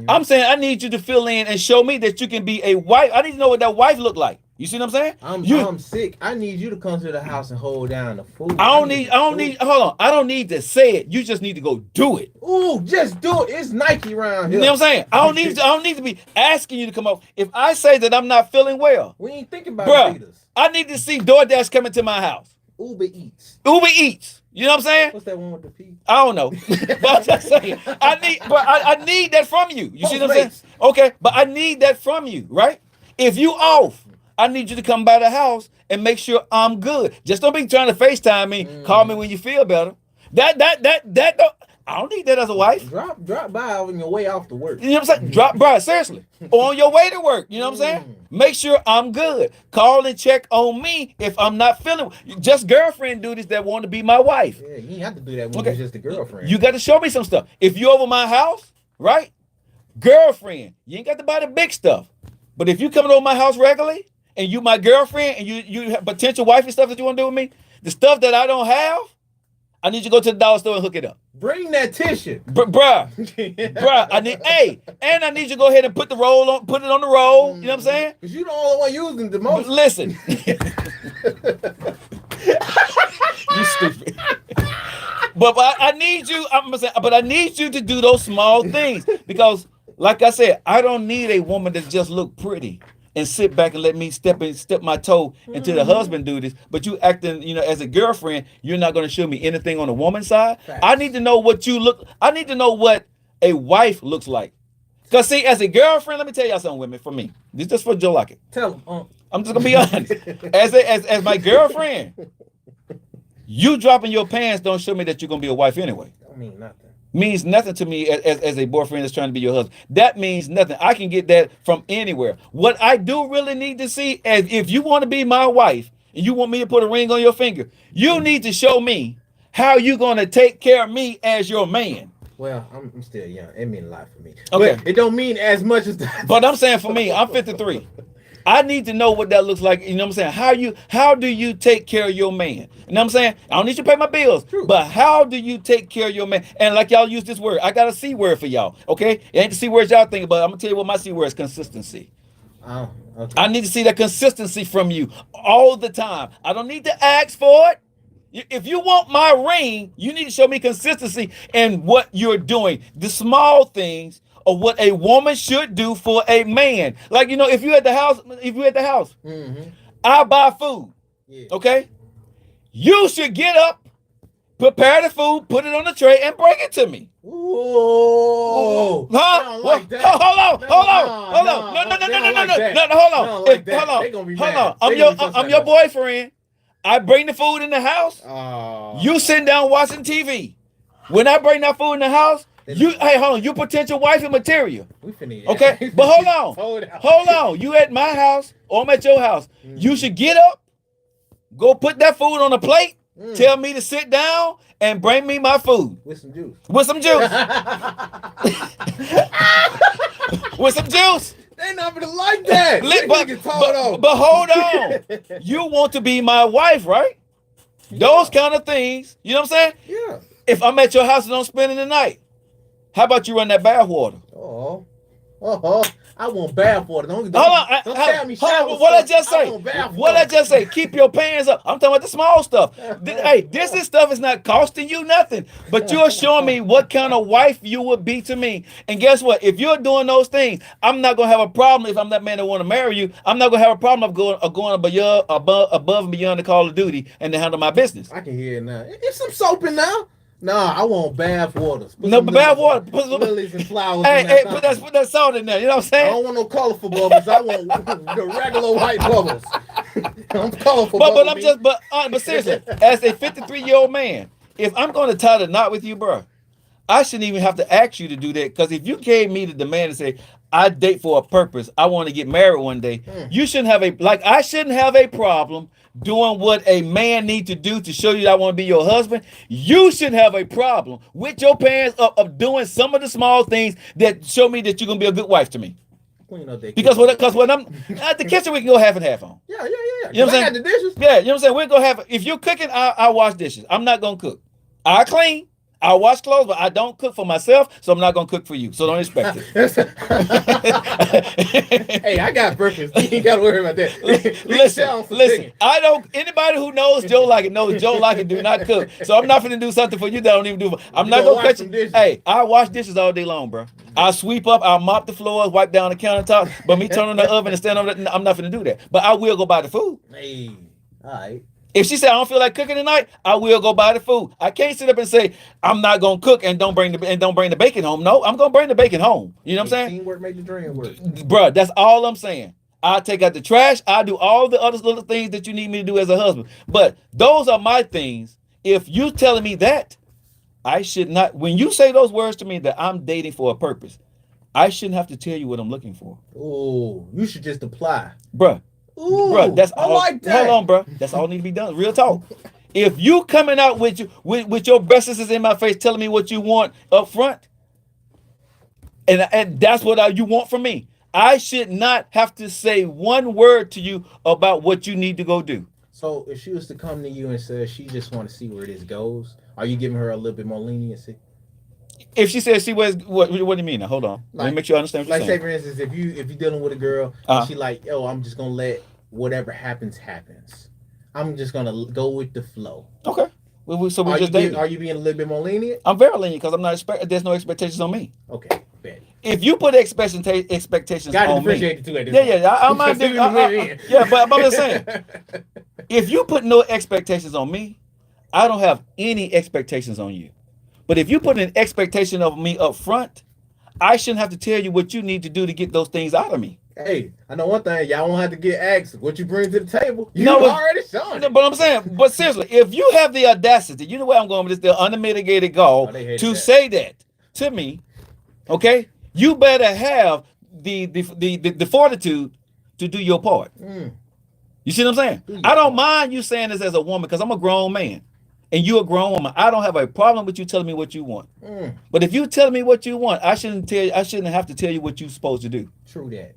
I'm saying I need you to fill in and show me that you can be a wife. I need to know what that wife look like. You see what I'm saying? I'm sick. I need you to come to the house and hold down the food. Hold on. I don't need to say it. You just need to go do it. Ooh, just do it. It's Nike around here. You know what I'm saying? I don't need to be asking you to come up. If I say that I'm not feeling well, we ain't thinking about bruh, I need to see DoorDash coming to my house. Uber Eats. You know what I'm saying? What's that one with the P? I don't know. But I'm just saying, I need that from you. You see what I'm saying? Okay, but I need that from you, right? If you off, I need you to come by the house and make sure I'm good. Just don't be trying to FaceTime me, call me when you feel better. I don't need that as a wife. Drop by on your way off to work. You know what I'm saying? Bro, seriously. Or on your way to work. You know what I'm saying? Make sure I'm good. Call and check on me if I'm not feeling. Just girlfriend duties that want to be my wife. Yeah, you ain't have to do that when you're just a girlfriend. You got to show me some stuff. If you over my house, right? Girlfriend. You ain't got to buy the big stuff. But if you coming over my house regularly and you my girlfriend and you have potential wifey stuff that you want to do with me, the stuff that I don't have, I need you to go to the dollar store and hook it up. Bring that tissue. Bruh, I need you to go ahead and put it on the roll. You know what I'm saying? Because you're the only one using the most. Listen. You stupid. But I need you, I need you to do those small things. Because, like I said, I don't need a woman that just look pretty and sit back and let me step my toe into the husband duties, but you acting, as a girlfriend, you're not going to show me anything on the woman's side. Facts. I need to know what you look. I need to know what a wife looks like. Because see, as a girlfriend, let me tell y'all something, women. For me, this is just for Joe Lockett. Tell him. I'm just gonna be honest. As my girlfriend, you dropping your pants don't show me that you're gonna be a wife anyway. Don't mean nothing. Means nothing to me as a boyfriend that's trying to be your husband. That means nothing. I can get that from anywhere. What I do really need to see is if you want to be my wife and you want me to put a ring on your finger, you need to show me how you gonna take care of me as your man. Well, I'm still young. It mean a lot for me. Okay. But it don't mean as much as that. But I'm saying for me, I'm 53. I need to know what that looks like. You know what I'm saying? How do you take care of your man? You know what I'm saying? I don't need you to pay my bills. True. But how do you take care of your man? And like y'all use this word, I got a C word for y'all. Okay? It ain't the C words y'all think, but I'm gonna tell you what my C word is: consistency. Oh, okay. I need to see that consistency from you all the time. I don't need to ask for it. If you want my ring, you need to show me consistency in what you're doing. The small things of what a woman should do for a man. Like, you know, if you at the house, Mm-hmm. I buy food. Yeah. Okay? You should get up, prepare the food, put it on the tray, and bring it to me. Whoa. Huh? I don't like that. Hold on. No, Hold on. they don't like that. No, hold They on. don't like that. Hold on. They gonna be Hold mad. on. They gonna be I'm upset your about boyfriend. I bring the food in the house. Oh. You sitting down watching TV. When I bring that food in the house, hold on, you potential wifey material. We finna. Okay? But hold on. You at my house or I'm at your house. Mm. You should get up, go put that food on a plate, tell me to sit down, and bring me my food. With some juice. With some juice. With some juice. They not gonna like that. But hold on. You want to be my wife, right? Those kind of things. You know what I'm saying? Yeah. If I'm at your house and I'm spending the night, how about you run that bath water? Oh. I want bath water. Don't Hold on. What I just say? What I just say? Keep your pants up. I'm talking about the small stuff. Hey, this is stuff is not costing you nothing, but you're showing me what kind of wife you would be to me. And guess what? If you're doing those things, I'm not gonna have a problem. If I'm that man that want to marry you, I'm not gonna have a problem of going above and beyond the call of duty and to handle my business. I can hear it now. It's some soap in now. Nah, I want bath waters. No, but bath water. Put some lilies and flowers. Hey, put that salt in there. You know what I'm I saying? don't want no colorful bubbles. I want the regular white bubbles. I'm colorful. But seriously, as a 53-year-old man, if I'm going to tie the knot with you, bro, I shouldn't even have to ask you to do that. Because if you gave me the demand and say, I date for a purpose, I want to get married one day, you shouldn't have I shouldn't have a problem doing what a man needs to do to show you that I want to be your husband. You should have a problem with your parents of doing some of the small things that show me that you're going to be a good wife to me. Clean up that Because when I'm at the kitchen, we can go half and half on. Yeah. You know what I'm I saying? got the dishes. Yeah, you know what I'm saying? We're gonna have if you're cooking, I wash dishes. I'm not gonna cook. I clean, I wash clothes, but I don't cook for myself, so I'm not gonna cook for you. So don't expect it. Hey, I got breakfast. You ain't gotta worry about that. Listen. I don't. Anybody who knows Joe Lockett knows Joe Lockett do not cook. So I'm not gonna do something for you that I don't even do. I'm not gonna cut you. Hey, I wash dishes all day long, bro. I sweep up, I mop the floors, wipe down the countertop. But me turning the oven and stand over that, I'm not gonna do that. But I will go buy the food. Hey, all right. If she said I don't feel like cooking tonight, I will go buy the food. I can't sit up and say I'm not gonna cook and don't bring the bacon home. No, I'm gonna bring the bacon home. You know what I'm saying? Teamwork make the dream work. Bruh, that's all I'm saying. I take out the trash. I do all the other little things that you need me to do as a husband. But those are my things. If you telling me that, I should not. When you say those words to me that I'm dating for a purpose, I shouldn't have to tell you what I'm looking for. Oh, you should just apply, bruh. Ooh, Bruh, that's all. I like that. Hold on, bruh. That's all need to be done. Real talk. If you coming out with your breasts in my face, telling me what you want up front, and that's what you want from me, I should not have to say one word to you about what you need to go do. So if she was to come to you and say she just want to see where this goes, are you giving her a little bit more leniency? If she says she was, what do you mean? Now, hold on. Let me make sure I understand what you're saying. Say for instance, if you're dealing with a girl, and she like, yo, I'm just gonna let whatever happens. I'm just gonna go with the flow. Okay. So we just are you being a little bit more lenient? I'm very lenient because I'm not there's no expectations on me. Okay, bet. If you put expectations on me, I might do. Yeah, but I'm just saying, if you put no expectations on me, I don't have any expectations on you. But if you put an expectation of me up front, I shouldn't have to tell you what you need to do to get those things out of me. Hey, I know one thing. Y'all won't have to get asked what you bring to the table. You No, already shown no, it. but I'm saying, but seriously, if you have the audacity, you know where I'm going with this, the unmitigated gall Oh, they hated to that. say that to me, okay, you better have the fortitude to do your part. You see what I'm saying? Do your I don't part. mind you saying this as a woman because I'm a grown man and you're a grown woman. I don't have a problem with you telling me what you want. But if you tell me what you want, I shouldn't have to tell you what you're supposed to do. True that.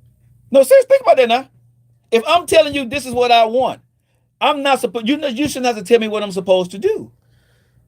No, seriously, think about that now. If I'm telling you this is what I want, I'm not supposed. You shouldn't have to tell me what I'm supposed to do.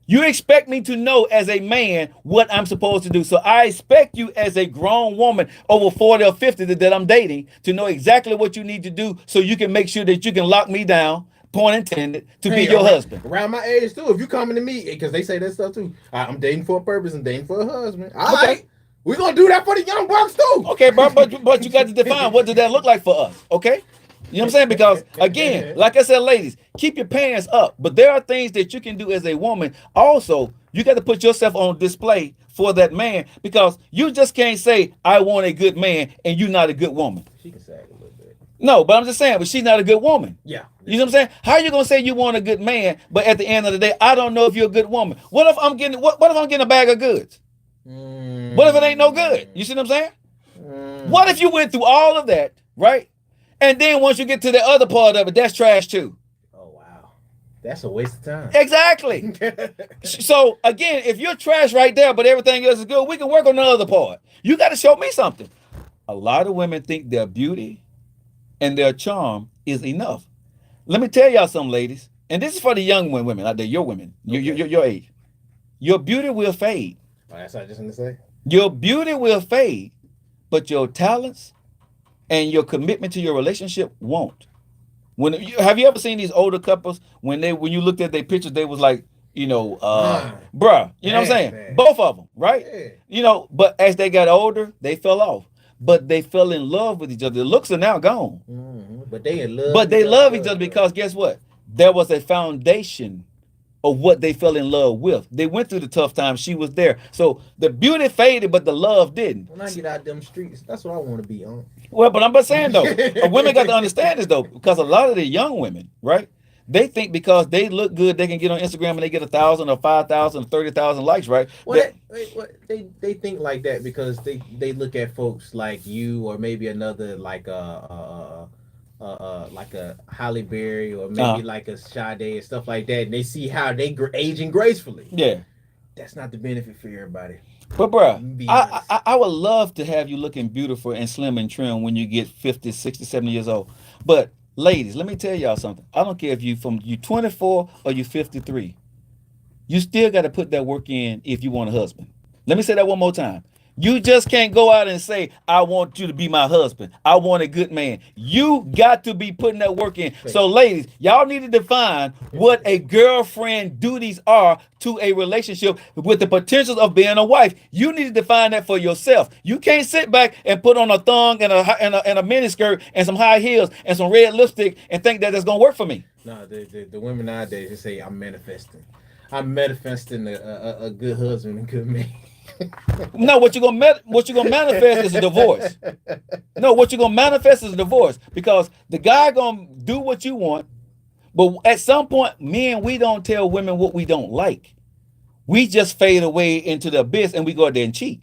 You expect me to know as a man what I'm supposed to do. So I expect you as a grown woman over 40 or 50 that I'm dating to know exactly what you need to do so you can make sure that you can lock me down, point intended, to be your husband. Around my age too. If you coming to me, because they say that stuff too. I'm dating for a purpose and dating for a husband. All right. We're going to do that for the young bucks too. Okay, bro, but you got to define what does that look like for us, okay? You know what I'm saying? Because again, like I said, ladies, keep your pants up. But there are things that you can do as a woman. Also, you got to put yourself on display for that man because you just can't say, I want a good man and you're not a good woman. She can sag a little bit. No, but I'm just saying, but she's not a good woman. Yeah. You know what I'm saying? How are you gonna say you want a good man, but at the end of the day, I don't know if you're a good woman? What if I'm getting a bag of goods? What if it ain't no good? You see what I'm saying? What if you went through all of that, right? And then once you get to the other part of it, that's trash too. Oh, wow. That's a waste of time. Exactly. So again, if you're trash right there, but everything else is good, we can work on the other part. You got to show me something. A lot of women think their beauty and their charm is enough. Let me tell y'all something, ladies. And this is for the young women out there, your women, your age. Your beauty will fade. Oh, that's what I just want to say. Your beauty will fade, but your talents and your commitment to your relationship won't. Have you ever seen these older couples when you looked at their pictures, they was like, bruh, you know what I'm saying? Man. Both of them, right? Yeah. You know, but as they got older, they fell off. But they fell in love with each other. The looks are now gone. But they in love. But they love each other because guess what? There was a foundation of what they fell in love with. They went through the tough times. She was there. So the beauty faded, but the love didn't. When I get out them streets, that's what I want to be on. Well, but I'm just saying though, women got to understand this though, because a lot of the young women, right? They think because they look good, they can get on Instagram and they get 1,000 or 5,000 or 30,000 likes, right? Well, they think like that because they look at folks like you or maybe another like a Halle Berry or maybe like a Sade and stuff like that, and they see how they aging gracefully. Yeah, that's not the benefit for everybody. But bro, I would love to have you looking beautiful and slim and trim when you get 50, 60, 70 years old. But ladies, let me tell y'all something. I don't care if you 24 or you 53. You still got to put that work in if you want a husband. Let me say that one more time. You just can't go out and say, I want you to be my husband. I want a good man. You got to be putting that work in. So ladies, y'all need to define what a girlfriend duties are to a relationship with the potentials of being a wife. You need to define that for yourself. You can't sit back and put on a thong and a miniskirt and some high heels and some red lipstick and think that that's going to work for me. No, the women nowadays, they say, I'm manifesting. I'm manifesting a good husband and good man. No, what you're gonna manifest is a divorce. No, what you're gonna manifest is a divorce because the guy gonna do what you want, but at some point, men, we don't tell women what we don't like. We just fade away into the abyss and we go out there and cheat.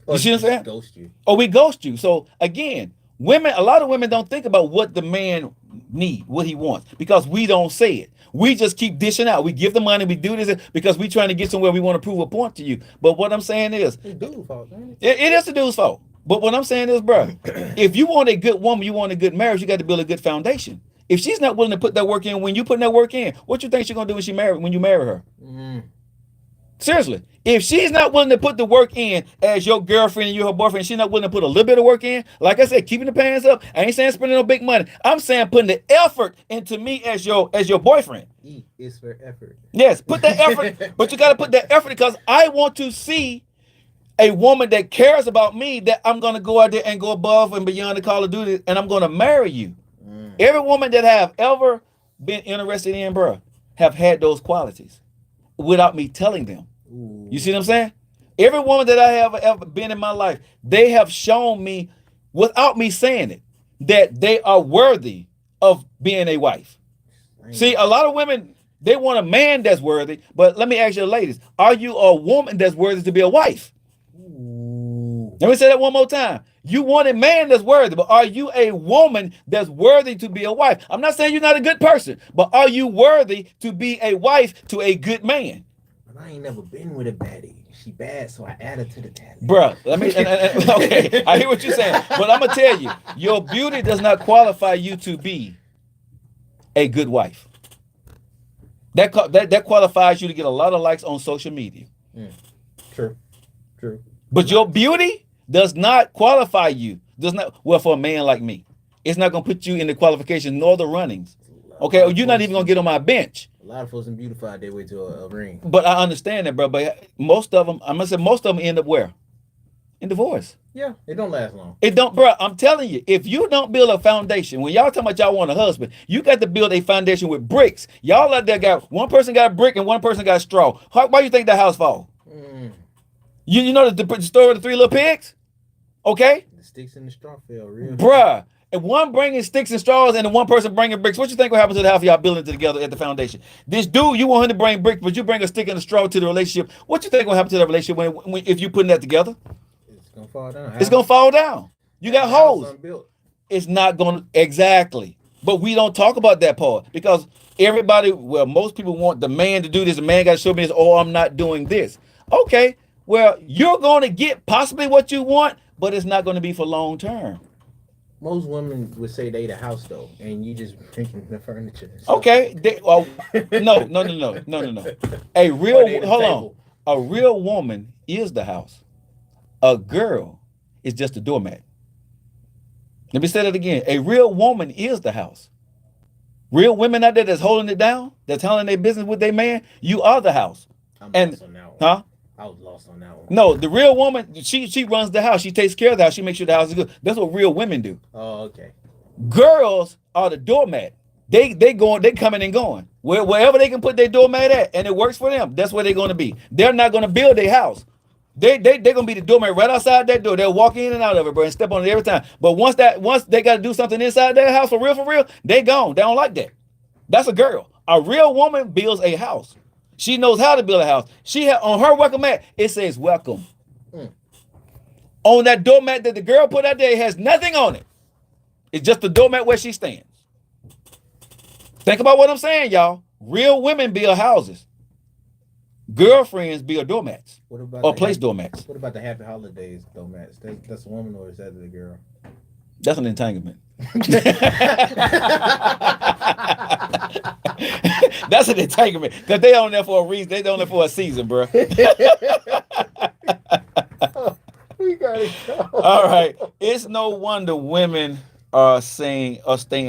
You see what I'm saying? Ghost you. Or we ghost you. So again, a lot of women don't think about what the man need, what he wants, because we don't say it. We just keep dishing out. We give the money, we do this because we're trying to get somewhere, we want to prove a point to you. But what I'm saying is, it's dude's fault, man. It is the dude's fault. But what I'm saying is, bro, if you want a good woman, you want a good marriage, you got to build a good foundation. If she's not willing to put that work in when you put that work in, what you think she's gonna do when you marry her? Seriously, if she's not willing to put the work in as your girlfriend and you're her boyfriend, she's not willing to put a little bit of work in. Like I said, keeping the pants up. I ain't saying spending no big money. I'm saying putting the effort into me as your boyfriend. E is for effort. Yes, put that effort, but you got to put that effort because I want to see a woman that cares about me, that I'm going to go out there and go above and beyond the Call of Duty, and I'm going to marry you. Every woman that have ever been interested in, bro, have had those qualities without me telling them. You see what I'm saying? Every woman that I have ever been in my life, they have shown me, without me saying it, that they are worthy of being a wife. See, a lot of women, they want a man that's worthy, but let me ask you, ladies, are you a woman that's worthy to be a wife? Ooh. Let me say that one more time. You want a man that's worthy, but are you a woman that's worthy to be a wife? I'm not saying you're not a good person, but are you worthy to be a wife to a good man? But I ain't never been with a baddie. She bad, so I add her to the tally. Bruh, let me, okay, I hear what you're saying, but I'm gonna tell you, your beauty does not qualify you to be a good wife. That qualifies you to get a lot of likes on social media. True. But your beauty does not qualify you. Does not, well, for a man like me, it's not gonna put you in the qualification nor the runnings. Okay, or you're not even gonna get on my bench. A lot of folks in beautified their way to a ring. But I understand that, bro. But most of them, I'm gonna say most of them end up where? In divorce. Yeah, it don't last long. It don't, bro. I'm telling you, if you don't build a foundation, when y'all talking about y'all want a husband, you got to build a foundation with bricks. Y'all out there got one person got a brick and one person got straw. Why you think that house fall? You know the story of the three little pigs? Okay? The sticks in the straw fell real. Bruh. If one bringing sticks and straws and the one person bringing bricks, what you think will happen to the house y'all building together at the foundation? This dude, you want him to bring bricks, but you bring a stick and a straw to the relationship. What you think will happen to that relationship when if you putting that together? It's gonna fall down. It's gonna fall down. You got holes. Unbuilt. It's not gonna, exactly. But we don't talk about that part because everybody, well, most people want the man to do this. The man got to show me this. Oh, I'm not doing this. Okay, well, you're gonna get possibly what you want, but it's not gonna be for long term. Most women would say they the house though, and you just bringing the furniture. Okay, no. A real, hold table. on. A real woman is the house. A girl is just a doormat. Let me say that again. A real woman is the house. Real women out there that's holding it down, that's handling their business with their man, you are the house. I'm And lost on that one. huh? I was lost on that one. No, the real woman, she runs the house. She takes care of the house. She makes sure the house is good. That's what real women do. Oh, okay. Girls are the doormat. They coming and going. Wherever they can put their doormat at, and it works for them, that's where they're gonna be. They're not gonna build their house. They're gonna be the doormat right outside that door. They'll walk in and out of it, bro, and step on it every time. But once they gotta do something inside their house for real, they gone. They don't like that. That's a girl. A real woman builds a house. She knows how to build a house. On her welcome mat, it says welcome. On that doormat that the girl put out there, it has nothing on it. It's just the doormat where she stands. Think about what I'm saying, y'all. Real women build houses. Girlfriends build doormats. What about or place doormats. What about the happy holidays doormats? That's a woman or is that the girl? That's an entanglement. That's an entanglement because they on there for a reason. They on there for a season, bro. We gotta go. All right. It's no wonder women are staying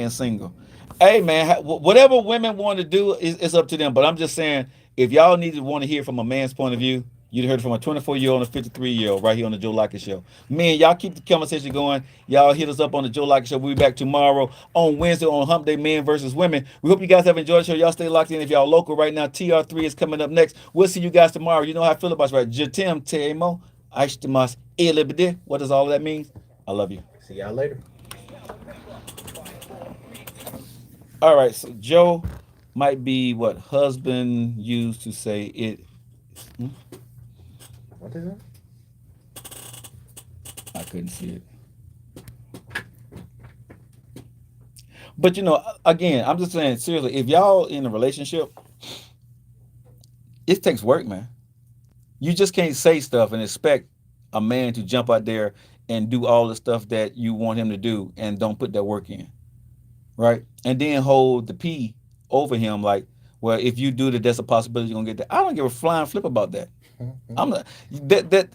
single. Hey man, whatever women want to do is up to them. But I'm just saying, if y'all want to hear from a man's point of view, you'd heard from a 24-year-old and a 53-year-old right here on the Joe Lockett Show. Man, y'all keep the conversation going. Y'all hit us up on the Joe Lockett Show. We'll be back tomorrow on Wednesday on Hump Day Men versus Women. We hope you guys have enjoyed the show. Y'all stay locked in. If y'all local right now, TR3 is coming up next. We'll see you guys tomorrow. You know how I feel about you, right? Jatim Teemo, Aishtimas Elibide. What does all of that mean? I love you. See y'all later. All right, so Joe might be what husband used to say it. What is that? I couldn't see it. But again, I'm just saying seriously, if y'all in a relationship, it takes work, man. You just can't say stuff and expect a man to jump out there and do all the stuff that you want him to do and don't put that work in. Right? And then hold the P over him like, well, if you do that, that's a possibility you're gonna get that. I don't give a flying flip about that. I'm not that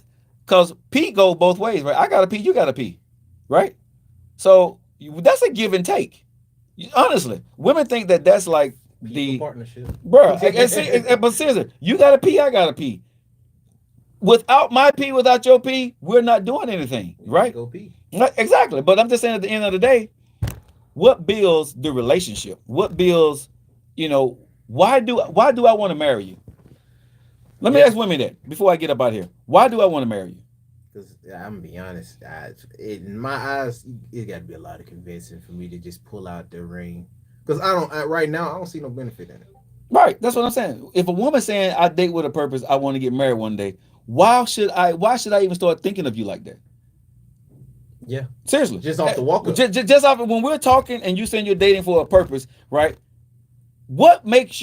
because P go both ways, right? I got a P, you got a P, right? So that's a give and take. Honestly, women think that that's like the partnership, bro. But seriously, you got a P, I got a P. Without my P, without your P, we're not doing anything, right? Go P. Exactly. But I'm just saying, at the end of the day, what builds the relationship? What builds, why do I want to marry you? Let me ask women that before I get up out here. Why do I want to marry you? Because I'm gonna be honest, in my eyes, it got to be a lot of convincing for me to just pull out the ring. Because right now, I don't see no benefit in it. Right. That's what I'm saying. If a woman's saying I date with a purpose, I want to get married one day, why should I even start thinking of you like that? Yeah. Seriously. Just off the walk up. Just off when we're talking and you saying you're dating for a purpose, right? What gives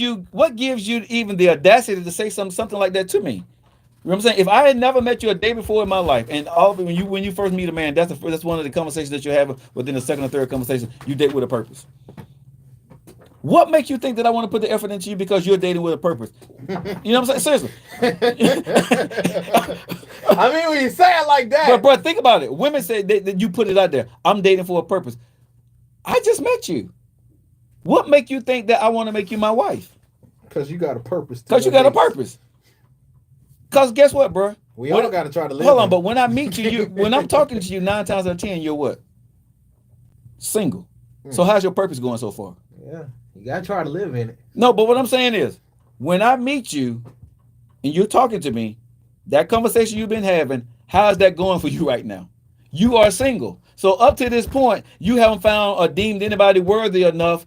you even the audacity to say something like that to me? You know what I'm saying? If I had never met you a day before in my life, and when you first meet a man, that's one of the conversations that you're having within the second or third conversation, you date with a purpose. What makes you think that I want to put the effort into you because you're dating with a purpose? You know what I'm saying? Seriously. I mean, when you say it like that. But bro, think about it. Women say that you put it out there. I'm dating for a purpose. I just met you. What make you think that I want to make you my wife? Because you got a purpose. Because you got a purpose. Because guess what, bro? We all got to try to live. Hold on, but when I meet you, when I'm talking to you 9 times out of 10, you're what? Single. So how's your purpose going so far? Yeah, you got to try to live in it. No, but what I'm saying is, when I meet you and you're talking to me, that conversation you've been having, how's that going for you right now? You are single. So up to this point, you haven't found or deemed anybody worthy enough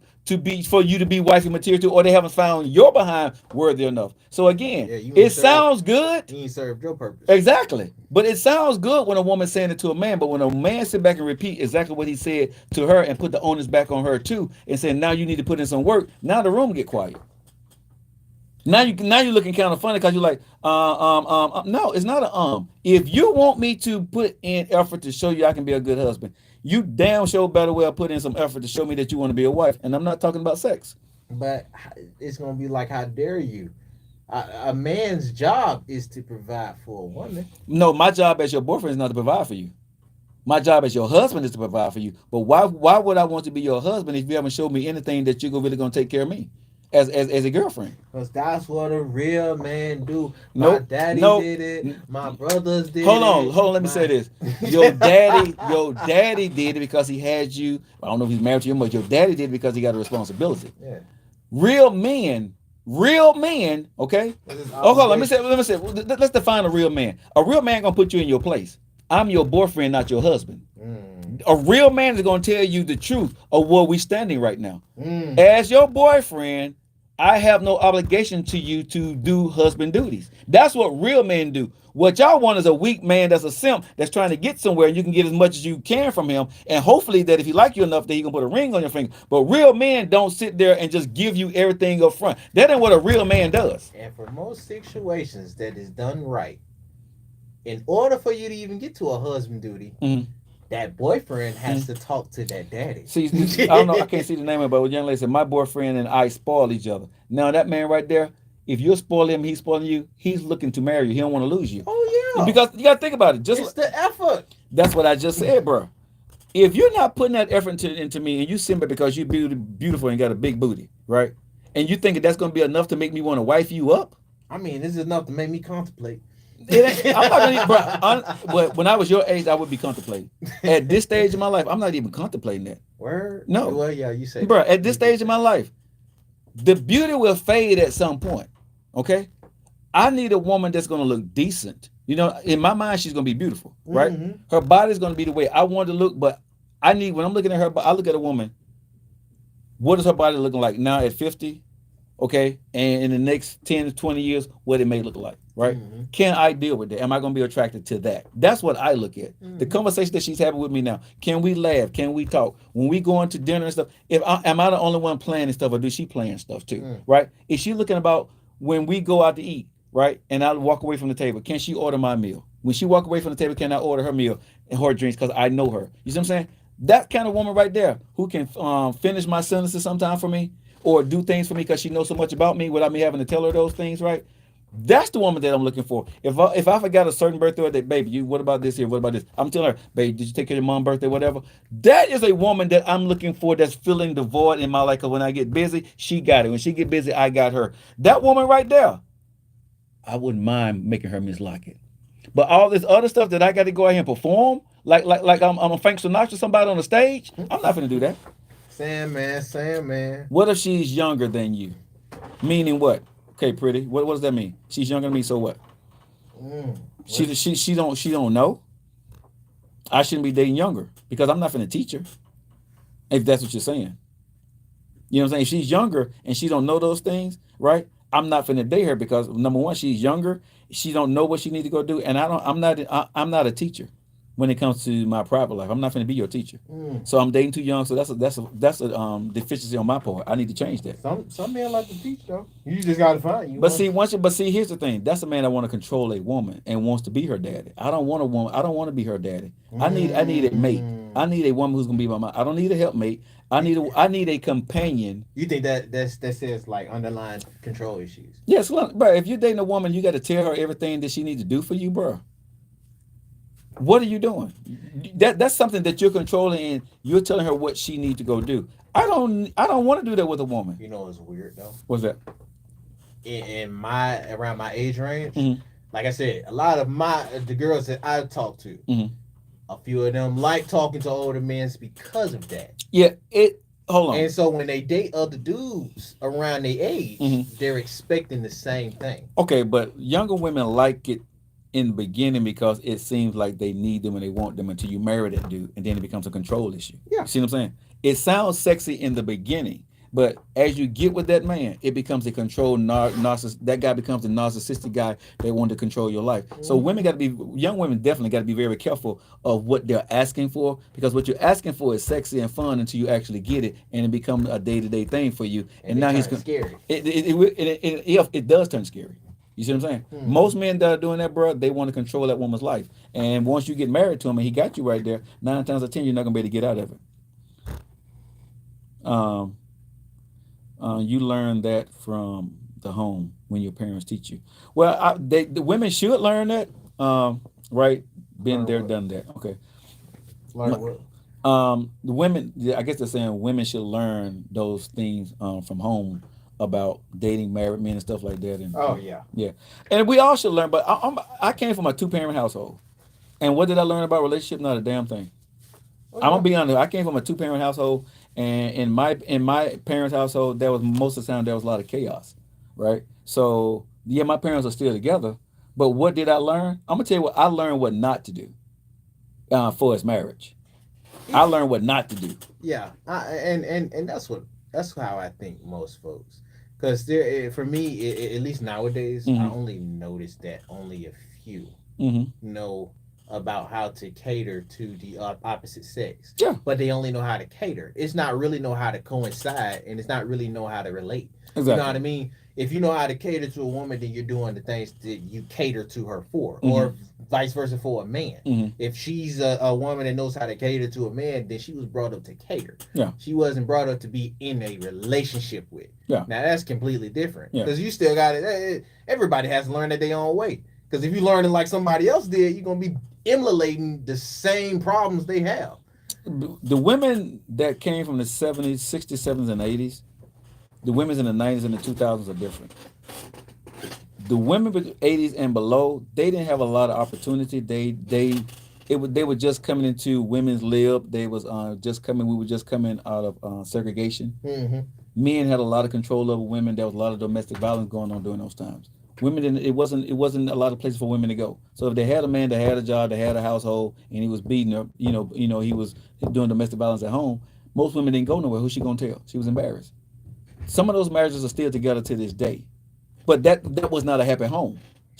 for you to be wifey material to, or they haven't found your behind worthy enough. So again, it sounds good. You ain't served your purpose. Exactly. But it sounds good when a woman's saying it to a man, but when a man sit back and repeat exactly what he said to her and put the onus back on her too, and saying now you need to put in some work, now the room get quiet. Now you're looking kind of funny because you're like, no, it's not a If you want me to put in effort to show you I can be a good husband, you damn sure better well put in some effort to show me that you want to be a wife. And I'm not talking about sex. But it's going to be like, how dare you? A man's job is to provide for a woman. No, my job as your boyfriend is not to provide for you. My job as your husband is to provide for you. But why would I want to be your husband if you haven't showed me anything that you're really going to take care of me as a girlfriend? Because that's what a real man do. Nope. My daddy did it. My brothers did Hold it. on. Let me say this. Your daddy did it because he had you. I don't know if he's married to you, but your daddy did it because he got a responsibility. Yeah. Real men, okay? Oh, hold on. Let me say. Let's define a real man. A real man gonna put you in your place. I'm your boyfriend, not your husband. A real man is gonna tell you the truth of where we standing right now. As your boyfriend, I have no obligation to you to do husband duties. That's what real men do. What y'all want is a weak man that's a simp that's trying to get somewhere, and you can get as much as you can from him, and hopefully that if he like you enough that he can put a ring on your finger. But real men don't sit there and just give you everything up front. That ain't what a real man does. And for most situations that is done right, in order for you to even get to a husband duty, that boyfriend has to talk to that daddy. See, I don't know, I can't see the name of it, but the young lady said, my boyfriend and I spoil each other. Now that man right there, if you're spoiling him, he's spoiling you, he's looking to marry you. He don't want to lose you. Oh, yeah. Because you got to think about it. It's the effort. That's what I just said, bro. If you're not putting that effort into me and you simple because you're beautiful and got a big booty, right? And you think that's going to be enough to make me want to wife you up? I mean, this is enough to make me contemplate. I'm not gonna, but when I was your age, I would be contemplating. At this stage of my life, I'm not even contemplating that. Word? No. Well, yeah, you say. Bro, at this stage of my life, the beauty will fade at some point. Okay? I need a woman that's gonna look decent. You know, in my mind, she's gonna be beautiful, right? Her body's gonna be the way I want it to look, but I need, when I'm looking at her, I look at a woman, what is her body looking like now at 50? Okay, and in the next 10 to 20 years, what it may look like, right? Can I deal with that? Am I going to be attracted to that? That's what I look at. The conversation that she's having with me now, can we laugh? Can we talk? When we go into dinner and stuff, am I the only one planning stuff, or do she plan stuff too, right? Is she looking about when we go out to eat, right? And I walk away from the table, can she order my meal? When she walk away from the table, can I order her meal and her drinks because I know her? You see what I'm saying? That kind of woman right there who can finish my sentences sometime for me, or do things for me because she knows so much about me without me having to tell her those things, right? That's the woman that I'm looking for. If I forgot a certain birthday or that, baby, what about this here? What about this? I'm telling her, baby, did you take care of your mom's birthday, whatever? That is a woman that I'm looking for that's filling the void in my life. Because when I get busy, she got it. When she get busy, I got her. That woman right there, I wouldn't mind making her Miss Lockett. But all this other stuff that I got to go out here and perform, like I'm a Frank Sinatra, somebody on the stage, I'm not going to do that. Sandman. What if she's younger than you? Meaning what? Okay, pretty. What does that mean? She's younger than me, so what? Mm. She don't know. I shouldn't be dating younger because I'm not finna teach her. If that's what you're saying. You know what I'm saying? If she's younger and she don't know those things, right? I'm not finna date her because number one, she's younger. She don't know what she need to go do, and I'm not a teacher when it comes to my private life. I'm not finna be your teacher. Mm. So I'm dating too young. So that's a deficiency on my part. I need to change that. Some men like to teach though. You just gotta find you. But see, here's the thing. That's a man that want to control a woman and wants to be her daddy. I don't want a woman. I don't want to be her daddy. I need a mate. I need a woman who's gonna be my mom. I don't need a helpmate. I need a companion. You think that says like underlying control issues? Yes, look, bro. If you're dating a woman, you got to tell her everything that she needs to do for you, bro. What are you doing? That's something that you're controlling, and you're telling her what she needs to go do. I don't want to do that with a woman. You know, it's weird though. What's that? In my around my age range, Mhm. like I said, a lot of the girls that I talk to, Mhm. a few of them like talking to older men because of that. Yeah. Hold on. And so when they date other dudes around their age, Mhm. they're expecting the same thing. Okay, but younger women like it in the beginning because it seems like they need them and they want them until you marry that dude, and then it becomes a control issue. Yeah. You see what I'm saying? It sounds sexy in the beginning, but as you get with that man, it becomes a control narcissist. That guy becomes a narcissistic guy that wants to control your life. So young women definitely got to be very careful of what they're asking for, because what you're asking for is sexy and fun until you actually get it, and it becomes a day-to-day thing for you. And now he's scary. It does turn scary. You see what I'm saying? Most men that are doing that, bro, they want to control that woman's life. And once you get married to him and he got you right there, 9 times out of 10, you're not gonna be able to get out of it. You learn that from the home when your parents teach you. Well, the women should learn that, right? Been Learn there, what? done that. Okay. Learn what? The women, I guess they're saying women should learn those things from home about dating married men and stuff like that. And Oh yeah. yeah, and we all should learn. But I came from a 2-parent household, and what did I learn about relationship? Not a damn thing. I'm gonna be honest. I came from a 2-parent household, and in my parents' household, there was most of the time there was a lot of chaos, right? So yeah, my parents are still together, but what did I learn? I'm gonna tell you what I learned: what not to do for his marriage. I learned what not to do. Yeah, and that's how I think most folks, because for me, at least nowadays, I only notice that only a few know about how to cater to the opposite sex. Yeah. But they only know how to cater. It's not really know how to coincide, and it's not really know how to relate. Exactly. You know what I mean? If you know how to cater to a woman, then you're doing the things that you cater to her for, or vice versa for a man. If she's a woman that knows how to cater to a man, then she was brought up to cater. Yeah. She wasn't brought up to be in a relationship with. Yeah. Now that's completely different. Yeah. Because you still got it. Everybody has to learn it their own way. Because if you learn it like somebody else did, you're gonna be emulating the same problems they have. The women that came from the 70s, 60s, 70s, and 80s, the women in the 90s and the 2000s are different. The women with 80s and below, they didn't have a lot of opportunity. They were just coming into women's lib. They was we were just coming out of segregation. Men had a lot of control over women. There was a lot of domestic violence going on during those times. Women didn't. It wasn't a lot of places for women to go. So if they had a man that had a job, that had a household, and he was beating her, he was doing domestic violence at home. Most women didn't go nowhere. Who's she gonna tell? She was embarrassed. Some of those marriages are still together to this day, but that was not a happy home.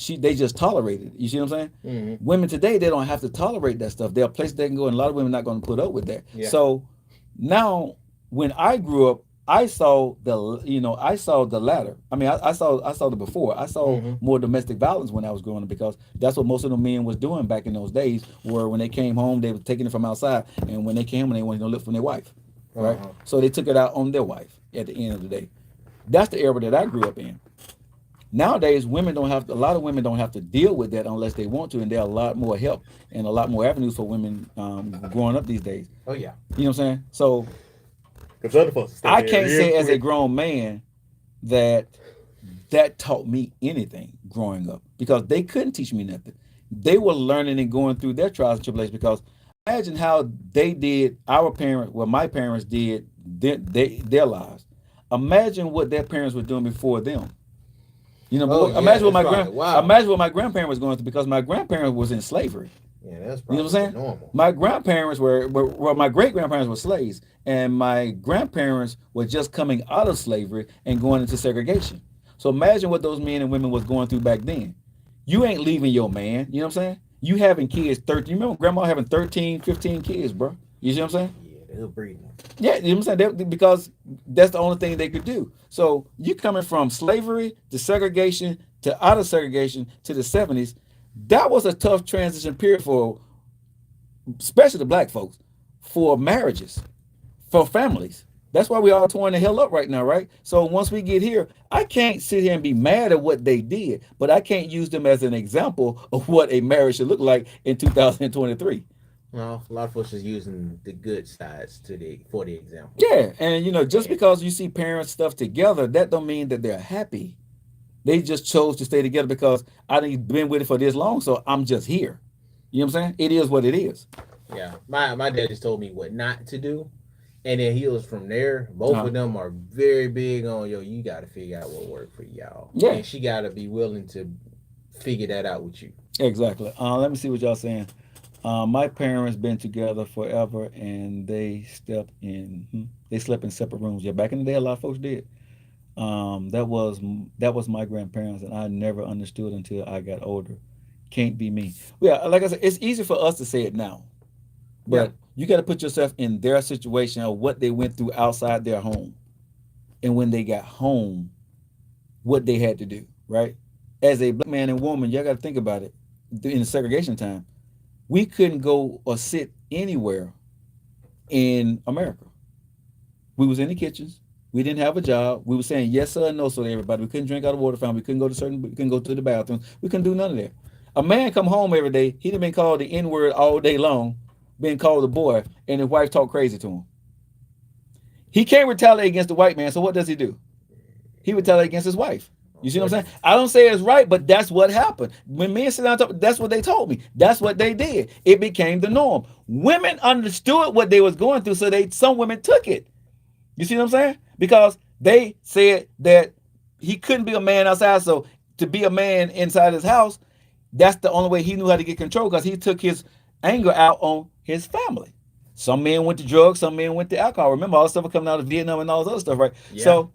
They just tolerated it. You see what I'm saying? Women today, they don't have to tolerate that stuff. There are places they can go, and a lot of women are not going to put up with that. Yeah. So now, when I grew up, I saw the latter. I mean, I saw the before. I saw more domestic violence when I was growing up, because that's what most of the men was doing back in those days. Where when they came home, they were taking it from outside, and when they came home, they wanted to live from their wife, right? So they took it out on their wife at the end of the day. That's the era that I grew up in. Nowadays, a lot of women don't have to deal with that unless they want to, and there are a lot more help and a lot more avenues for women growing up these days. Oh yeah. You know what I'm saying? So I can't say as a grown man that taught me anything growing up, because they couldn't teach me nothing. They were learning and going through their trials and tribulations, because imagine how they did my parents did their lives. Imagine what their parents were doing before them. You know, Oh, yeah, imagine what that's probably wild. imagine what my grandparents was going through because my grandparents was in slavery. Yeah, that's You know probably what I'm saying? normal. My grandparents were well, my great grandparents were slaves, and my grandparents were just coming out of slavery and going into segregation. So imagine what those men and women was going through back then. You ain't leaving your man. You know what I'm saying? You having kids 13. You remember grandma having 13, 15 kids, bro. You see what I'm saying? Yeah, they're breeding. Yeah, you know what I'm saying? Because that's the only thing they could do. So you coming from slavery to segregation to out of segregation to the 70s, that was a tough transition period for, especially the black folks, for marriages, for families. That's why we all torn the hell up right now, right? So once we get here, I can't sit here and be mad at what they did, but I can't use them as an example of what a marriage should look like in 2023. Well, a lot of folks is using the good sides for the example. Yeah, and just because you see parents stuff together, that don't mean that they're happy. They just chose to stay together because I done been with it for this long, so I'm just here. You know what I'm saying? It is what it is. Yeah, my dad just told me what not to do, and then he was from there. Both of them are very big on you got to figure out what worked for y'all. Yeah, and she got to be willing to figure that out with you. Exactly. Let me see what y'all saying. My parents been together forever, and they slept in separate rooms. Yeah, back in the day, a lot of folks did. That was my grandparents, and I never understood until I got older. Can't be me. Yeah, like I said, it's easy for us to say it now, but you got to put yourself in their situation of what they went through outside their home, and when they got home, what they had to do. Right? As a black man and woman, y'all got to think about it. In the segregation time, we couldn't go or sit anywhere in America. We was in the kitchens. We didn't have a job. We were saying yes sir and no sir to everybody. We couldn't drink out of water fountain. We couldn't go to the bathroom. We couldn't do none of that. A man come home every day. He'd have been called the N-word all day long, being called a boy, and his wife talk crazy to him. He can't retaliate against the white man, so what does he do? He retaliates against his wife. You see what I'm saying? I don't say it's right, but that's what happened. When men sit down and talk, that's what they told me. That's what they did. It became the norm. Women understood what they was going through, so some women took it. You see what I'm saying? Because they said that he couldn't be a man outside, so to be a man inside his house, that's the only way he knew how to get control, because he took his anger out on his family. Some men went to drugs, some men went to alcohol. Remember, all the stuff coming out of Vietnam and all this other stuff, right? Yeah. So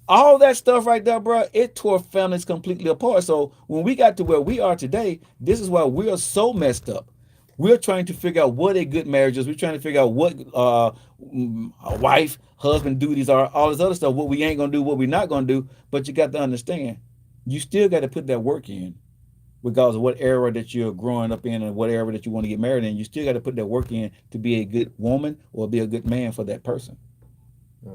all that stuff right there, bro, it tore families completely apart. So when we got to where we are today, this is why we are so messed up. We're trying to figure out what a good marriage is. We're trying to figure out what a wife, husband duties are, all this other stuff, what we ain't going to do, what we're not going to do. But you got to understand, you still got to put that work in, regardless of what era that you're growing up in and what era that you want to get married in. You still got to put that work in to be a good woman or be a good man for that person.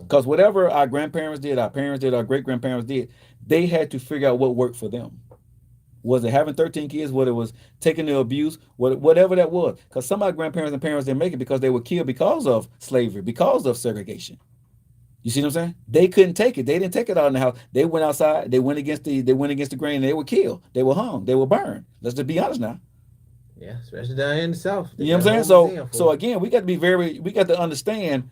Because whatever our grandparents did, our parents did, our great-grandparents did, they had to figure out what worked for them. Was it having 13 kids? What it was taking the abuse? Whatever that was. Because some of our grandparents and parents didn't make it because they were killed because of slavery, because of segregation. You see what I'm saying? They couldn't take it. They didn't take it out in the house. They went outside. They went against the grain. And they were killed. They were hung. They were burned. Let's just be honest now. Yeah, especially down in the South. You know what I'm saying? So again, we got to understand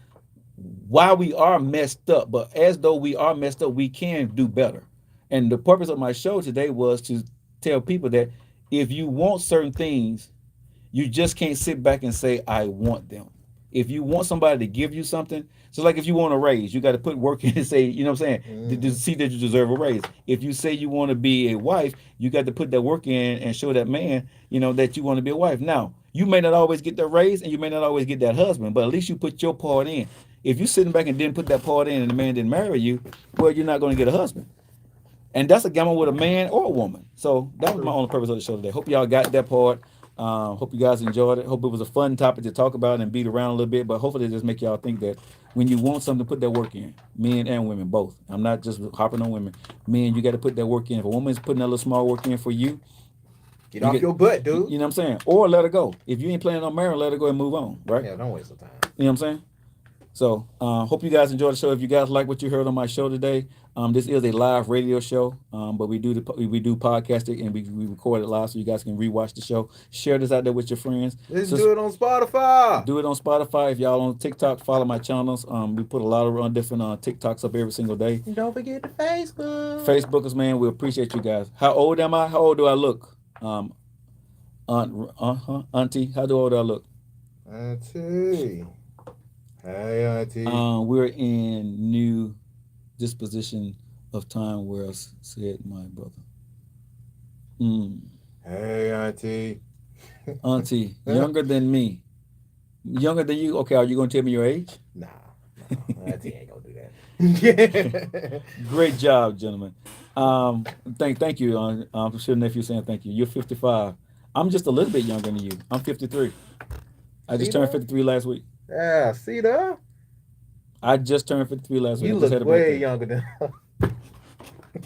why we are messed up. But as though we are messed up, we can do better. And the purpose of my show today was to tell people that if you want certain things, you just can't sit back and say, I want them. If you want somebody to give you something, so like if you want a raise, you got to put work in and say, you know what I'm saying, to see that you deserve a raise. If you say you want to be a wife, you got to put that work in and show that man, that you want to be a wife. Now, you may not always get that raise and you may not always get that husband, but at least you put your part in. If you're sitting back and didn't put that part in and the man didn't marry you, well, you're not going to get a husband. And that's a gamble with a man or a woman. So that was my only purpose of the show today. Hope y'all got that part. Hope you guys enjoyed it. Hope it was a fun topic to talk about and beat around a little bit. But hopefully it just make y'all think that when you want something, put that work in. Men and women, both. I'm not just hopping on women. Men, you got to put that work in. If a woman's putting that little small work in for you, get off your butt, dude. You know what I'm saying? Or let her go. If you ain't planning on marrying, let her go and move on, right? Yeah, don't waste the time. You know what I'm saying? So hope you guys enjoyed the show. If you guys like what you heard on my show today, This is a live radio show, but we do podcasting and we record it live so you guys can rewatch the show. Share this out there with your friends. Let's do it on Spotify. Do it on Spotify. If y'all on TikTok, follow my channels. We put a lot of different TikToks up every single day. And don't forget the Facebook. Facebookers, man, we appreciate you guys. How old am I? How old do I look? Auntie, how old do I look? Auntie. Hey, Auntie. We're in new disposition of time where I said my brother. Hey, Auntie. Auntie, younger than me. Younger than you? Okay, are you going to tell me your age? Nah. Auntie ain't going to do that. Great job, gentlemen. Thank you. I'm sure nephew saying thank you. You're 55. I'm just a little bit younger than you. I'm 53. I just turned 53 last week. Yeah, see that? I just turned 53 last week. You I just look had a way birthday. younger than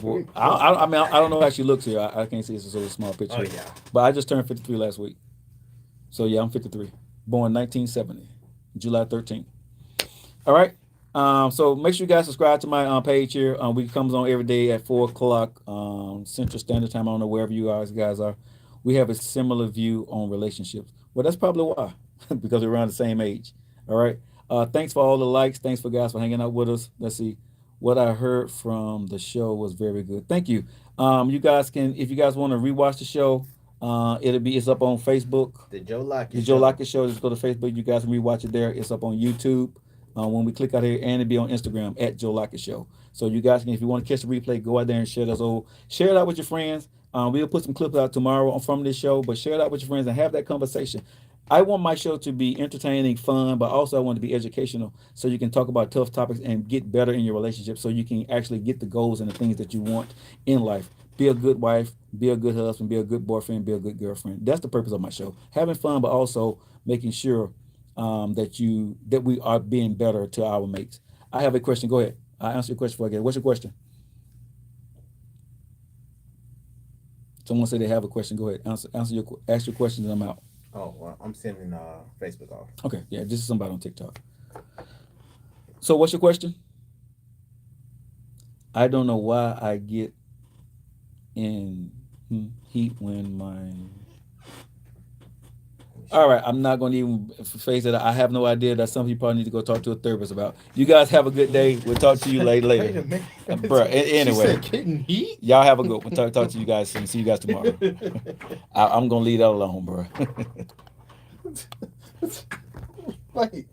Well, I mean, I don't know how she looks here. I can't see. It's a sort of small picture. Oh, yeah. But I just turned 53 last week. So, yeah, I'm 53. Born 1970, July 13th. All right. So make sure you guys subscribe to my page here. We comes on every day at 4 o'clock Central Standard Time. I don't know wherever you guys are. We have a similar view on relationships. Well, that's probably why, because we're around the same age. All right. Thanks for all the likes. Thanks for guys for hanging out with us. Let's see. What I heard from the show was very good. Thank you. You guys can, if you guys want to rewatch the show, it's up on Facebook. The Joe Lockett Show. The Joe Lockett Show. Just go to Facebook. You guys can rewatch it there. It's up on YouTube when we click out here, and it'll be on Instagram at Joe Lockett Show. So you guys can, if you want to catch the replay, go out there and share share it out with your friends. We'll put some clips out tomorrow from this show, but share it out with your friends and have that conversation. I want my show to be entertaining, fun, but also I want it to be educational so you can talk about tough topics and get better in your relationship so you can actually get the goals and the things that you want in life. Be a good wife, be a good husband, be a good boyfriend, be a good girlfriend. That's the purpose of my show. Having fun, but also making sure that we are being better to our mates. I have a question. Go ahead. I'll answer your question before I get it. What's your question? Someone said they have a question. Go ahead. Ask your question and I'm out. Oh, well, I'm sending Facebook off. Okay, yeah, this is somebody on TikTok. So what's your question? I don't know why I get in heat when my... All right, I'm not going to even face it. I have no idea. That's something you probably need to go talk to a therapist about. You guys have a good day. We'll talk to you later. Wait a minute. Bro, anyway. She said getting heat? Y'all have a good one. Talk to you guys soon. See you guys tomorrow. I'm going to leave that alone, bro. Wait.